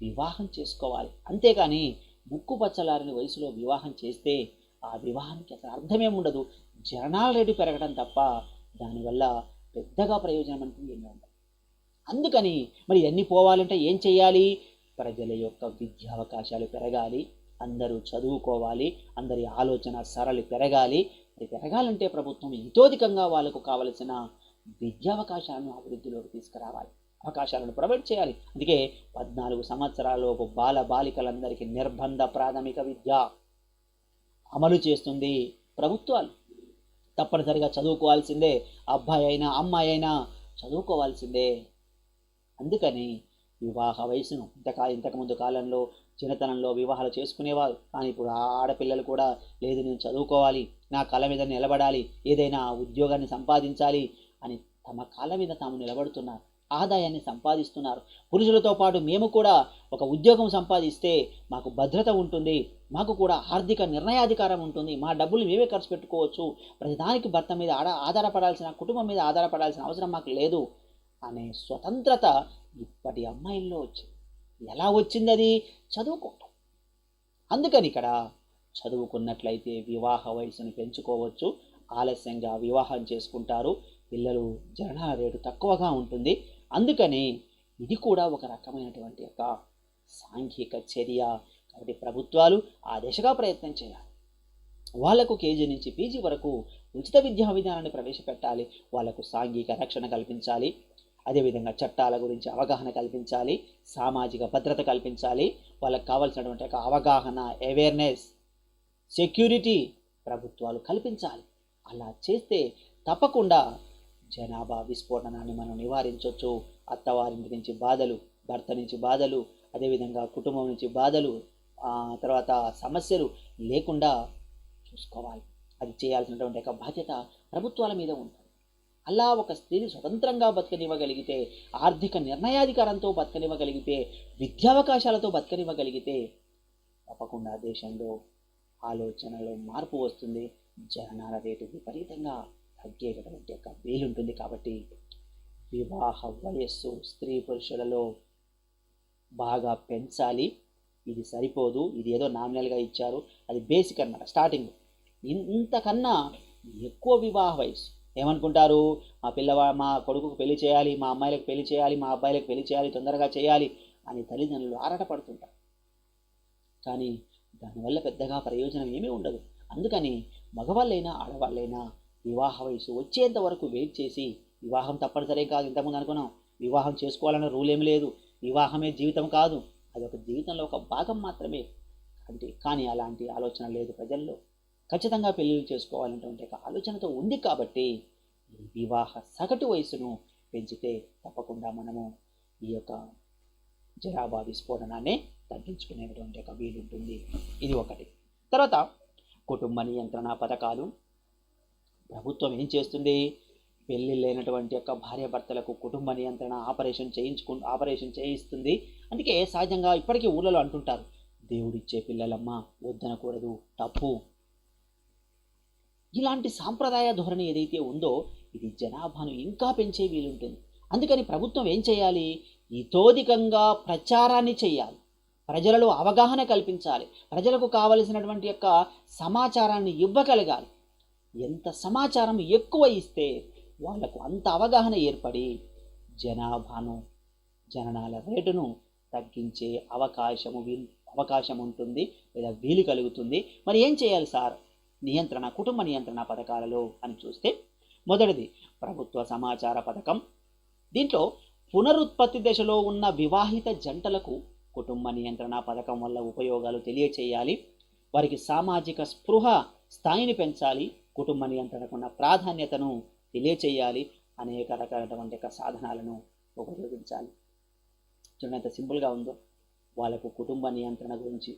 A: వివాహం చేసుకోవాలి. అంతేకాని ముక్కుపచ్చలారని వయసులో వివాహం చేస్తే ఆ వివాహానికి అసలు అర్థమేముండదు. జననాల రేటు పెరగడం తప్ప దానివల్ల పెద్దగా ప్రయోజనం అంటే ఏమీ ఉండదు. అందుకని మరి ఇవన్నీ పోవాలంటే ఏం చేయాలి? ప్రజల యొక్క విద్యావకాశాలు పెరగాలి, అందరూ చదువుకోవాలి, అందరి ఆలోచన సరళి పెరగాలి. అది పెరగాలంటే ప్రభుత్వం ఇతోధికంగా వాళ్ళకు కావలసిన విద్యావకాశాలను అభివృద్ధిలోకి తీసుకురావాలి, అవకాశాలను ప్రొవైడ్ చేయాలి. అందుకే 14 సంవత్సరాలలోపు బాలికలందరికీ నిర్బంధ ప్రాథమిక విద్య అమలు చేస్తుంది ప్రభుత్వాలు. తప్పనిసరిగా చదువుకోవాల్సిందే, అబ్బాయి అయినా అమ్మాయి అయినా చదువుకోవాల్సిందే. అందుకని వివాహ వయసును ఇంతకుముందు కాలంలో చిన్నతనంలో వివాహాలు చేసుకునేవారు. కానీ ఇప్పుడు ఆడపిల్లలు కూడా లేదు, నేను చదువుకోవాలి, నా కాళ్ళ మీద నిలబడాలి, ఏదైనా ఉద్యోగాన్ని సంపాదించాలి అని తమ కాళ్ళ మీద తాము నిలబడుతున్నారు, ఆదాయాన్ని సంపాదిస్తున్నారు. పురుషులతో పాటు మేము కూడా ఒక ఉద్యోగం సంపాదిస్తే మాకు భద్రత ఉంటుంది, మాకు కూడా ఆర్థిక నిర్ణయాధికారం ఉంటుంది, మా డబ్బులు మేమే ఖర్చు పెట్టుకోవచ్చు, ప్రతిదానికి భర్త మీద ఆధారపడాల్సిన, కుటుంబం మీద ఆధారపడాల్సిన అవసరం మాకు లేదు అనే స్వతంత్రత ఇప్పటి అమ్మాయిల్లో వచ్చింది. ఎలా వచ్చింది? అది చదువుకోవటం. అందుకని ఇక్కడ చదువుకున్నట్లయితే వివాహ వయసును పెంచుకోవచ్చు, ఆలస్యంగా వివాహం చేసుకుంటారు, పిల్లలు జనన రేటు తక్కువగా ఉంటుంది. అందుకని ఇది కూడా ఒక రకమైనటువంటి యొక్క సాంఘిక చర్య. కాబట్టి ప్రభుత్వాలు ఆ దిశగా ప్రయత్నం చేయాలి. వాళ్లకు కేజీ నుంచి పీజీ వరకు ఉచిత విద్యా విధానాన్ని ప్రవేశపెట్టాలి, వాళ్లకు సాంఘిక రక్షణ కల్పించాలి, అదేవిధంగా చట్టాల గురించి అవగాహన కల్పించాలి, సామాజిక భద్రత కల్పించాలి, వాళ్ళకి కావాల్సినటువంటి ఒక అవగాహన, అవేర్నెస్, సెక్యూరిటీ ప్రభుత్వాలు కల్పించాలి. అలా చేస్తే తప్పకుండా జనాభా విస్ఫోటనాన్ని మనం నివారించవచ్చు. అత్తవారింటి నుంచి బాధలు, భర్త నుంచి బాధలు, అదేవిధంగా కుటుంబం నుంచి బాధలు, తర్వాత సమస్యలు లేకుండా చూసుకోవాలి. అది చేయాల్సినటువంటి ఒక బాధ్యత ప్రభుత్వాల మీద ఉంటుంది. అలా ఒక స్త్రీని స్వతంత్రంగా బతకనివ్వగలిగితే, ఆర్థిక నిర్ణయాధికారంతో బతకనివ్వగలిగితే, విద్యావకాశాలతో బతకనివ్వగలిగితే తప్పకుండా దేశంలో ఆలోచనలో మార్పు వస్తుంది, జననాల రేటు విపరీతంగా తగ్గేటటువంటి ఒక వీలుంటుంది. కాబట్టి వివాహ వయస్సు స్త్రీ పురుషులలో బాగా పెంచాలి. ఇది సరిపోదు, ఇది ఏదో నామినల్గా ఇచ్చారు, అది బేసిక్ అన్నమాట. స్టార్టింగ్ ఇంతకన్నా ఎక్కువ వివాహ వయసు ఏమనుకుంటారు? మా కొడుకుకు పెళ్లి చేయాలి, మా అమ్మాయిలకు పెళ్లి చేయాలి, మా అబ్బాయిలకు పెళ్లి చేయాలి, తొందరగా చేయాలి అని తల్లిదండ్రులు ఆరాటపడుతుంటారు. కానీ దానివల్ల పెద్దగా ప్రయోజనం ఏమీ ఉండదు. అందుకని మగవాళ్ళైనా ఆడవాళ్ళైనా వివాహ వయసు వచ్చేంత వరకు వెయిట్ చేసి, వివాహం తప్పనిసరి కాదు, ఇంతకుముందు అనుకున్నాం వివాహం చేసుకోవాలన్న రూల్ ఏమి లేదు, వివాహమే జీవితం కాదు, అది ఒక జీవితంలో ఒక భాగం మాత్రమే. కానీ అలాంటి ఆలోచన లేదు ప్రజల్లో. ఖచ్చితంగా పెళ్ళిళ్ళు చేసుకోవాలనేటువంటి ఒక ఆలోచనతో ఉంది. కాబట్టి ఈ వివాహ సగటు వయసును పెంచితే తప్పకుండా మనము ఈ యొక్క జనాభా విస్ఫోటనాన్ని తగ్గించుకునేటువంటి ఒక వీలుంటుంది. ఇది ఒకటి. తర్వాత కుటుంబ నియంత్రణ పథకాలు. ప్రభుత్వం ఏం చేస్తుంది? పెళ్ళి లేనటువంటి యొక్క భార్యాభర్తలకు కుటుంబ నియంత్రణ ఆపరేషన్ చేయిస్తుంది. అందుకే సహజంగా ఇప్పటికీ ఊళ్ళలో అంటుంటారు, దేవుడిచ్చే పిల్లలమ్మ వద్దనకూడదు, తప్పు. ఇలాంటి సాంప్రదాయ ధోరణి ఏదైతే ఉందో ఇది జనాభాను ఇంకా పెంచే వీలుంటుంది. అందుకని ప్రభుత్వం ఏం చేయాలి? ఇతోధికంగా ప్రచారాన్ని చేయాలి. ప్రజలలో అవగాహన కల్పించాలి, ప్రజలకు కావలసినటువంటి యొక్క సమాచారాన్ని ఇవ్వగలగాలి. ఎంత సమాచారం ఎక్కువ ఇస్తే వాళ్ళకు అంత అవగాహన ఏర్పడి జనాభాను, జననాల రేటును తగ్గించే అవకాశం ఉంటుంది లేదా వీలు కలుగుతుంది. మరి ఏం చేయాలి సార్ కుటుంబ నియంత్రణ పథకాలలో అని చూస్తే, మొదటిది ప్రభుత్వ సమాచార పథకం. దీంట్లో పునరుత్పత్తి దశలో ఉన్న వివాహిత జంటలకు కుటుంబ నియంత్రణ పథకం వల్ల ఉపయోగాలు తెలియచేయాలి. వారికి సామాజిక స్పృహ స్థాయిని పెంచాలి, కుటుంబ నియంత్రణకున్న ప్రాధాన్యతను తెలియచేయాలి, అనేక రకాలైనటువంటి సాధనాలను ఉపయోగించాలి. చూడండి ఎంత సింపుల్గా ఉందో. వాళ్ళకు కుటుంబ నియంత్రణ గురించి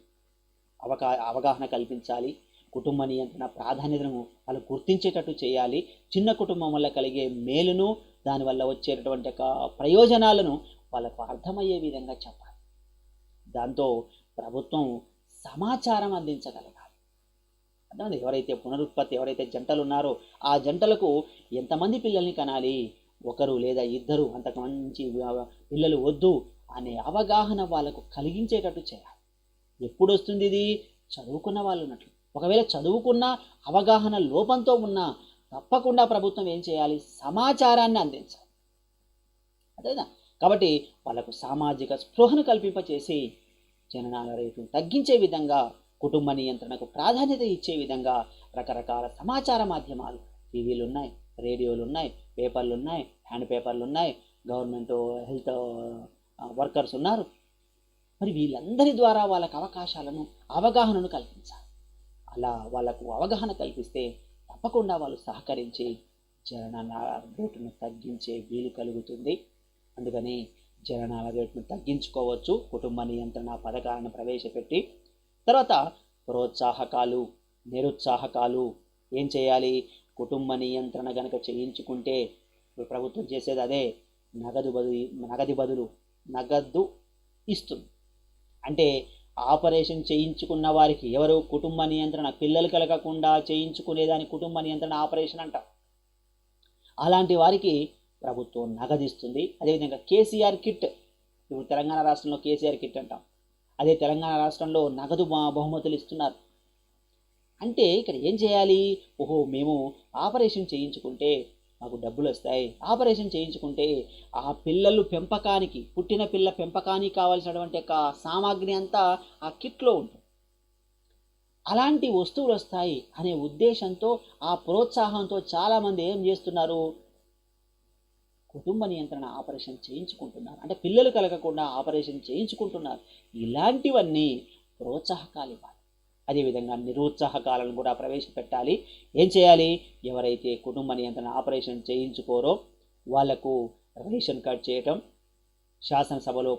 A: అవగాహన కల్పించాలి, కుటుంబ నియంత్రణ ప్రాధాన్యతను వాళ్ళు గుర్తించేటట్టు చేయాలి, చిన్న కుటుంబం వల్ల కలిగే మేలును, దానివల్ల వచ్చేటటువంటి ప్రయోజనాలను వాళ్ళకు అర్థమయ్యే విధంగా చెప్పాలి. దాంతో ప్రభుత్వం సమాచారం అందించగలగాలి. అర్థమైంది? ఎవరైతే జంటలు ఉన్నారో ఆ జంటలకు ఎంతమంది పిల్లల్ని కనాలి, ఒకరు లేదా ఇద్దరు, అంతకు మంచి పిల్లలు వద్దు అనే అవగాహన వాళ్ళకు కలిగించేటట్టు చేయాలి. ఎప్పుడు వస్తుంది ఇది? చదువుకున్న వాళ్ళు ఉన్నట్లు. ఒకవేళ చదువుకున్న అవగాహన లోపంతో ఉన్నా తప్పకుండా ప్రభుత్వం ఏం చేయాలి? సమాచారాన్ని అందించాలి. అదేనా? కాబట్టి వాళ్ళకు సామాజిక స్పృహను కల్పింపచేసి జననాల రేటును తగ్గించే విధంగా, కుటుంబ నియంత్రణకు ప్రాధాన్యత ఇచ్చే విధంగా రకరకాల సమాచార మాధ్యమాలు, టీవీలు ఉన్నాయి, రేడియోలు ఉన్నాయి, పేపర్లు ఉన్నాయి, హ్యాండ్ పేపర్లు ఉన్నాయి, గవర్నమెంట్ హెల్త్ వర్కర్స్ ఉన్నారు. మరి వీళ్ళందరి ద్వారా వాళ్ళకు అవగాహనను కల్పించాలి. అలా వాళ్ళకు అవగాహన కల్పిస్తే తప్పకుండా వాళ్ళు సహకరించి జననాల రేటును తగ్గించే వీలు కలుగుతుంది. అందుకని జననాల రేటును తగ్గించుకోవచ్చు కుటుంబ నియంత్రణ పథకాలను ప్రవేశపెట్టి. తర్వాత ప్రోత్సాహకాలు, నిరుత్సాహకాలు ఏం చేయాలి? కుటుంబ నియంత్రణ కనుక చేయించుకుంటే ప్రభుత్వం చేసేది అదే, నగదు ఇస్తుంది. అంటే ఆపరేషన్ చేయించుకున్న వారికి, ఎవరు? కుటుంబ నియంత్రణ, పిల్లలు కలగకుండా చేయించుకునేదాన్ని కుటుంబ నియంత్రణ ఆపరేషన్ అంట. అలాంటి వారికి ప్రభుత్వం నగదిస్తుంది. అదేవిధంగా కేసీఆర్ కిట్, ఇప్పుడు తెలంగాణ రాష్ట్రంలో కేసీఆర్ కిట్ అంటాం, అదే తెలంగాణ రాష్ట్రంలో నగదు బహుమతులు ఇస్తున్నారు. అంటే ఇక్కడ ఏం చేయాలి? మేము ఆపరేషన్ చేయించుకుంటే మాకు డబ్బులు వస్తాయి, ఆపరేషన్ చేయించుకుంటే ఆ పిల్లలు పెంపకానికి, పుట్టిన పిల్ల పెంపకానికి కావాల్సినటువంటి సామాగ్రి అంతా ఆ కిట్లో ఉంటుంది, అలాంటి వస్తువులు వస్తాయి అనే ఉద్దేశంతో, ఆ ప్రోత్సాహంతో చాలామంది ఏం చేస్తున్నారు? కుటుంబ నియంత్రణ ఆపరేషన్ చేయించుకుంటున్నారు. అంటే పిల్లలు కలగకుండా ఆపరేషన్ చేయించుకుంటున్నారు. ఇలాంటివన్నీ ప్రోత్సాహకాలు ఇవ్వాలి. అదేవిధంగా నిరుత్సాహకాలను కూడా ప్రవేశపెట్టాలి. ఏం చేయాలి? ఎవరైతే కుటుంబ నియంత్రణ ఆపరేషన్ చేయించుకోరో వాళ్లకు రేషన్ కార్డ్ చేయటం, శాసనసభలో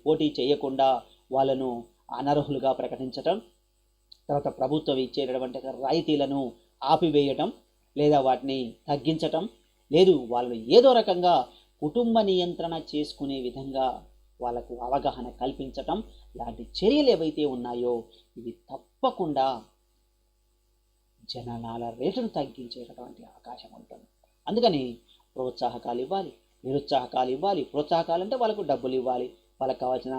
A: పోటీ చేయకుండా వాళ్ళను అనర్హులుగా ప్రకటించటం, తర్వాత ప్రభుత్వం ఇచ్చేటటువంటి రాయితీలను ఆపివేయటం లేదా వాటిని తగ్గించటం, లేదు వాళ్ళను ఏదో రకంగా కుటుంబ నియంత్రణ చేసుకునే విధంగా వాళ్ళకు అవగాహన కల్పించటం, లాంటి చర్యలు ఏవైతే ఉన్నాయో ఇవి తప్పకుండా జననాల రేటును తగ్గించేటటువంటి అవకాశం ఉంటుంది. అందుకని ప్రోత్సాహకాలు ఇవ్వాలి, నిరుత్సాహకాలు ఇవ్వాలి. ప్రోత్సాహకాలు అంటే వాళ్ళకు డబ్బులు ఇవ్వాలి, వాళ్ళకు కావాల్సిన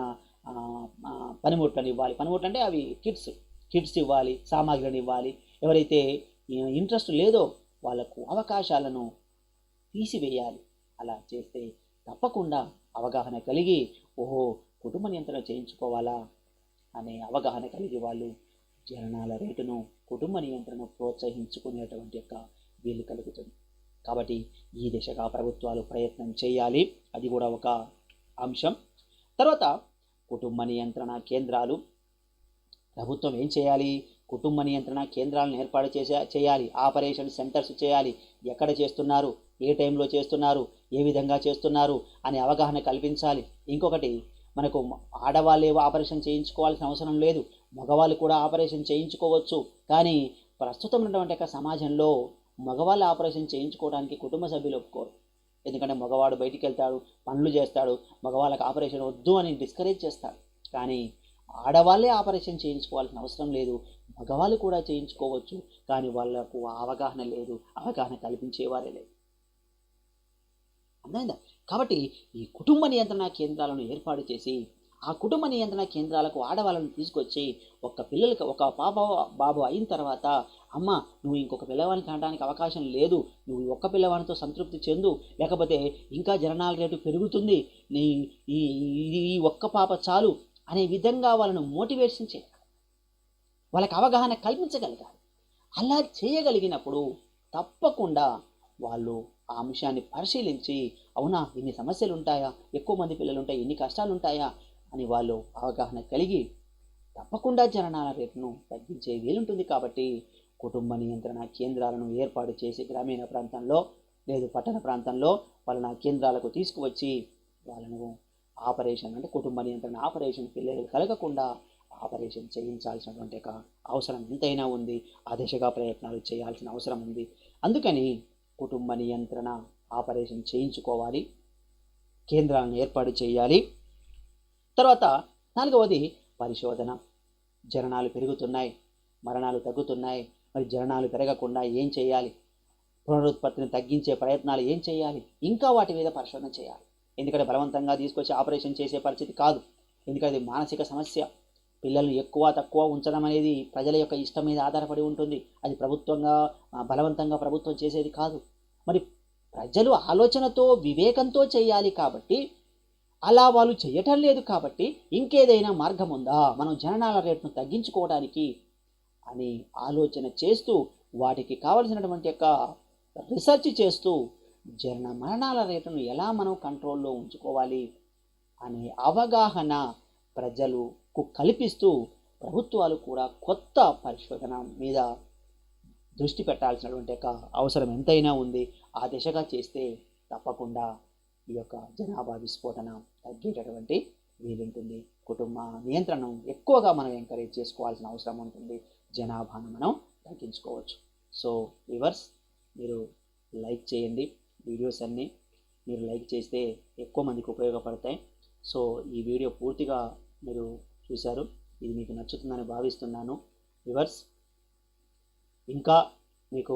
A: పనిముట్లను ఇవ్వాలి. పనిముట్లు అంటే అవి కిట్స్ ఇవ్వాలి, సామాగ్రిని ఇవ్వాలి. ఎవరైతే ఇంట్రెస్ట్ లేదో వాళ్ళకు అవకాశాలను తీసివేయాలి. అలా చేస్తే తప్పకుండా అవగాహన కలిగి కుటుంబ నియంత్రణ చేయించుకోవాలా అనే అవగాహన కలిగి వాళ్ళు జననాల రేటును, కుటుంబ నియంత్రణను ప్రోత్సహించుకునేటువంటి వీలు కలుగుతుంది. కాబట్టి ఈ దిశగా ప్రభుత్వాలు ప్రయత్నం చేయాలి. అది కూడా ఒక అంశం. తర్వాత కుటుంబ నియంత్రణ కేంద్రాలు, ప్రభుత్వం ఏం చేయాలి? కుటుంబ నియంత్రణ కేంద్రాలను ఏర్పాటు చేయాలి. ఆపరేషన్ సెంటర్స్ చేయాలి. ఎక్కడ చేస్తున్నారు, ఏ టైంలో చేస్తున్నారు, ఏ విధంగా చేస్తున్నారు అనే అవగాహన కల్పించాలి. ఇంకొకటి, మనకు ఆడవాళ్ళే ఆపరేషన్ చేయించుకోవాల్సిన అవసరం లేదు, మగవాళ్ళు కూడా ఆపరేషన్ చేయించుకోవచ్చు. కానీ ప్రస్తుతం ఉన్నటువంటి సమాజంలో మగవాళ్ళు ఆపరేషన్ చేయించుకోవడానికి కుటుంబ సభ్యులు ఒప్పుకోరు. ఎందుకంటే మగవాడు బయటికి వెళ్తాడు, పనులు చేస్తాడు, మగవాళ్ళకి ఆపరేషన్ వద్దు అని డిస్కరేజ్ చేస్తాడు. కానీ ఆడవాళ్ళే ఆపరేషన్ చేయించుకోవాల్సిన అవసరం లేదు, మగవాళ్ళు కూడా చేయించుకోవచ్చు. కానీ వాళ్ళకు అవగాహన లేదు, అవగాహన కల్పించేవారే లేదు. అర్థమైందా? కాబట్టి ఈ కుటుంబ నియంత్రణ కేంద్రాలను ఏర్పాటు చేసి ఆ కుటుంబ నియంత్రణ కేంద్రాలకు ఆడవాళ్ళని తీసుకొచ్చి పిల్లలకి ఒక పాప బాబు అయిన తర్వాత, అమ్మ నువ్వు ఇంకొక పిల్లవాడిని కనడానికి అవకాశం లేదు, నువ్వు ఒక్క పిల్లవాడితో సంతృప్తి చెందు, లేకపోతే ఇంకా జననాల రేటు పెరుగుతుంది, నీ ఈ ఈ ఒక్క పాప చాలు అనే విధంగా వాళ్ళను మోటివేషన్ చేయాలి, వాళ్ళకి అవగాహన కల్పించగలగాలి. అలా చేయగలిగినప్పుడు తప్పకుండా వాళ్ళు ఆ అంశాన్ని పరిశీలించి, అవునా ఇన్ని సమస్యలు ఉంటాయా, ఎక్కువ మంది పిల్లలు ఉంటాయి, ఇన్ని కష్టాలు ఉంటాయా అని వాళ్ళు అవగాహన కలిగి తప్పకుండా జననాల రేటును తగ్గించే వీలుంటుంది. కాబట్టి కుటుంబ నియంత్రణ కేంద్రాలను ఏర్పాటు చేసి గ్రామీణ ప్రాంతంలో లేదు పట్టణ ప్రాంతంలో వాళ్ళని కేంద్రాలకు తీసుకువచ్చి వాళ్ళను ఆపరేషన్ అంటే కుటుంబ నియంత్రణ ఆపరేషన్ పిల్లలు కలగకుండా ఆపరేషన్ చేయించాల్సినటువంటి అవసరం ఎంతైనా ఉంది. ఆ దిశగా ప్రయత్నాలు చేయాల్సిన అవసరం ఉంది. అందుకని కుటుంబ నియంత్రణ ఆపరేషన్ చేయించుకోవాలి, కేంద్రాలను ఏర్పాటు చేయాలి. తర్వాత 4వది పరిశోధన. జననాలు పెరుగుతున్నాయి, మరణాలు తగ్గుతున్నాయి, మరి జననాలు పెరగకుండా ఏం చేయాలి, పునరుత్పత్తిని తగ్గించే ప్రయత్నాలు ఏం చేయాలి, ఇంకా వాటి మీద పరిశోధన చేయాలి. ఎందుకంటే బలవంతంగా తీసుకొచ్చి ఆపరేషన్ చేసే పరిస్థితి కాదు, ఎందుకంటే అది మానసిక సమస్య. పిల్లలు ఎక్కువ తక్కువ ఉంచడం అనేది ప్రజల యొక్క ఇష్టం మీద ఆధారపడి ఉంటుంది. అది బలవంతంగా ప్రభుత్వం చేసేది కాదు. మరి ప్రజలు ఆలోచనతో వివేకంతో చేయాలి. కాబట్టి అలా వాళ్ళు చేయటం లేదు. కాబట్టి ఇంకేదైనా మార్గం ఉందా మనం జననాల రేటును తగ్గించుకోవడానికి అని ఆలోచన చేస్తూ, వాటికి కావలసినటువంటి రీసెర్చ్ చేస్తూ జనన మరణాల రేటును ఎలా మనం కంట్రోల్లో ఉంచుకోవాలి అనే అవగాహన ప్రజలకు కల్పిస్తూ ప్రభుత్వాలు కూడా కొత్త పరిశోధన మీద దృష్టి పెట్టాల్సినటువంటి అవసరం ఎంతైనా ఉంది. ఆ దిశగా చేస్తే తప్పకుండా ఈ యొక్క జనాభా విస్ఫోటన తగ్గేటటువంటి వీలుంటుంది. కుటుంబ నియంత్రణను ఎక్కువగా మనం ఎంకరేజ్ చేసుకోవాల్సిన అవసరం ఉంటుంది. జనాభాను మనం తగ్గించుకోవచ్చు. సో వ్యూవర్స్, మీరు లైక్ చేయండి. వీడియోస్ అన్నీ మీరు లైక్ చేస్తే ఎక్కువ మందికి ఉపయోగపడతాయి. సో ఈ వీడియో పూర్తిగా మీరు చూశారు, ఇది మీకు నచ్చుతుందని భావిస్తున్నాను. వ్యూవర్స్, ఇంకా మీకు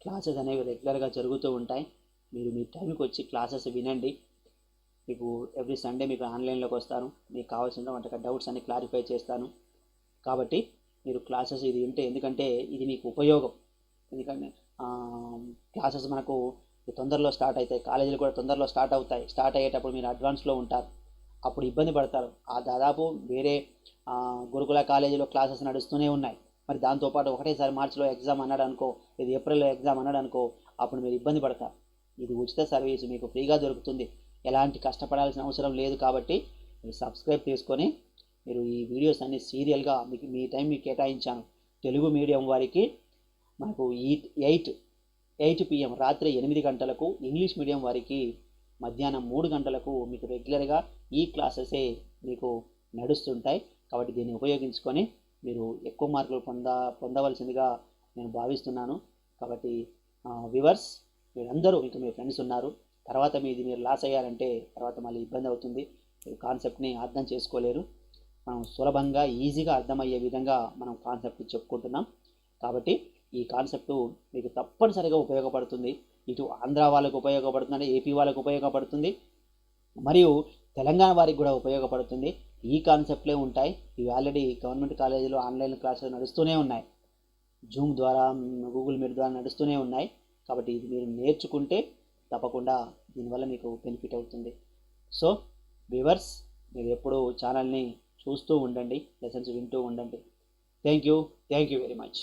A: క్లాసెస్ అనేవి రెగ్యులర్గా జరుగుతూ ఉంటాయి. మీరు మీ టైంకి వచ్చి క్లాసెస్ వినండి. మీకు ఎవ్రీ సండే మీకు ఆన్లైన్లోకి వస్తాను, మీకు కావాల్సిన డౌట్స్ అన్ని క్లారిఫై చేస్తాను. కాబట్టి మీరు క్లాసెస్ ఇది వింటే, ఎందుకంటే ఇది మీకు ఉపయోగం. ఎందుకంటే క్లాసెస్ మనకు తొందరలో స్టార్ట్ అవుతాయి, కాలేజీలు కూడా తొందరలో స్టార్ట్ అవుతాయి. స్టార్ట్ అయ్యేటప్పుడు మీరు అడ్వాన్స్లో ఉంటారు, అప్పుడు ఇబ్బంది పడతారు. దాదాపు వేరే గురుకుల కాలేజీలో క్లాసెస్ నడుస్తూనే ఉన్నాయి. మరి దాంతోపాటు ఒకటేసారి మార్చిలో ఎగ్జామ్ అన్నాడు అనుకో, ఇది ఏప్రిల్లో ఎగ్జామ్ అన్నాడు అనుకో, అప్పుడు మీరు ఇబ్బంది పడతారు. ఇది ఉచిత సర్వీస్, మీకు ఫ్రీగా దొరుకుతుంది, ఎలాంటి కష్టపడాల్సిన అవసరం లేదు. కాబట్టి మీరు సబ్స్క్రైబ్ చేసుకొని మీరు ఈ వీడియోస్ అన్ని సీరియల్గా మీ టైం మీకు కేటాయించాను. తెలుగు మీడియం వారికి మనకు 8 PM రాత్రి 8 గంటలకు, ఇంగ్లీష్ మీడియం వారికి మధ్యాహ్నం 3 గంటలకు మీకు రెగ్యులర్గా ఈ క్లాసెసే మీకు నడుస్తుంటాయి. కాబట్టి దీన్ని ఉపయోగించుకొని మీరు ఎక్కువ మార్కులు పొందవలసిందిగా నేను భావిస్తున్నాను. కాబట్టి వ్యూవర్స్, మీరందరూ ఇంకా మీ ఫ్రెండ్స్ ఉన్నారు, తర్వాత మీరు లాస్ అయ్యారంటే తర్వాత మళ్ళీ ఇబ్బంది అవుతుంది. మీరు కాన్సెప్ట్ని అర్థం చేసుకోలేరు. మనం సులభంగా ఈజీగా అర్థమయ్యే విధంగా మనం కాన్సెప్ట్ చెప్పుకుంటున్నాం. కాబట్టి ఈ కాన్సెప్టు మీకు తప్పనిసరిగా ఉపయోగపడుతుంది. ఇటు ఆంధ్ర వాళ్ళకు ఉపయోగపడుతుంది, ఏపీ వాళ్ళకు ఉపయోగపడుతుంది, మరియు తెలంగాణ వారికి కూడా ఉపయోగపడుతుంది. ఈ కాన్సెప్ట్లే ఉంటాయి. ఇవి ఆల్రెడీ గవర్నమెంట్ కాలేజీలో ఆన్లైన్ క్లాసులు నడుస్తూనే ఉన్నాయి, జూమ్ ద్వారా, గూగుల్ మీట్ ద్వారా నడుస్తూనే ఉన్నాయి. కాబట్టి ఇది మీరు నేర్చుకుంటే తప్పకుండా దీనివల్ల మీకు బెనిఫిట్ అవుతుంది. సో వ్యూవర్స్, మీరు ఎప్పుడూ ఛానల్ని చూస్తూ ఉండండి, లెసన్స్ వింటూ ఉండండి. Thank you very much.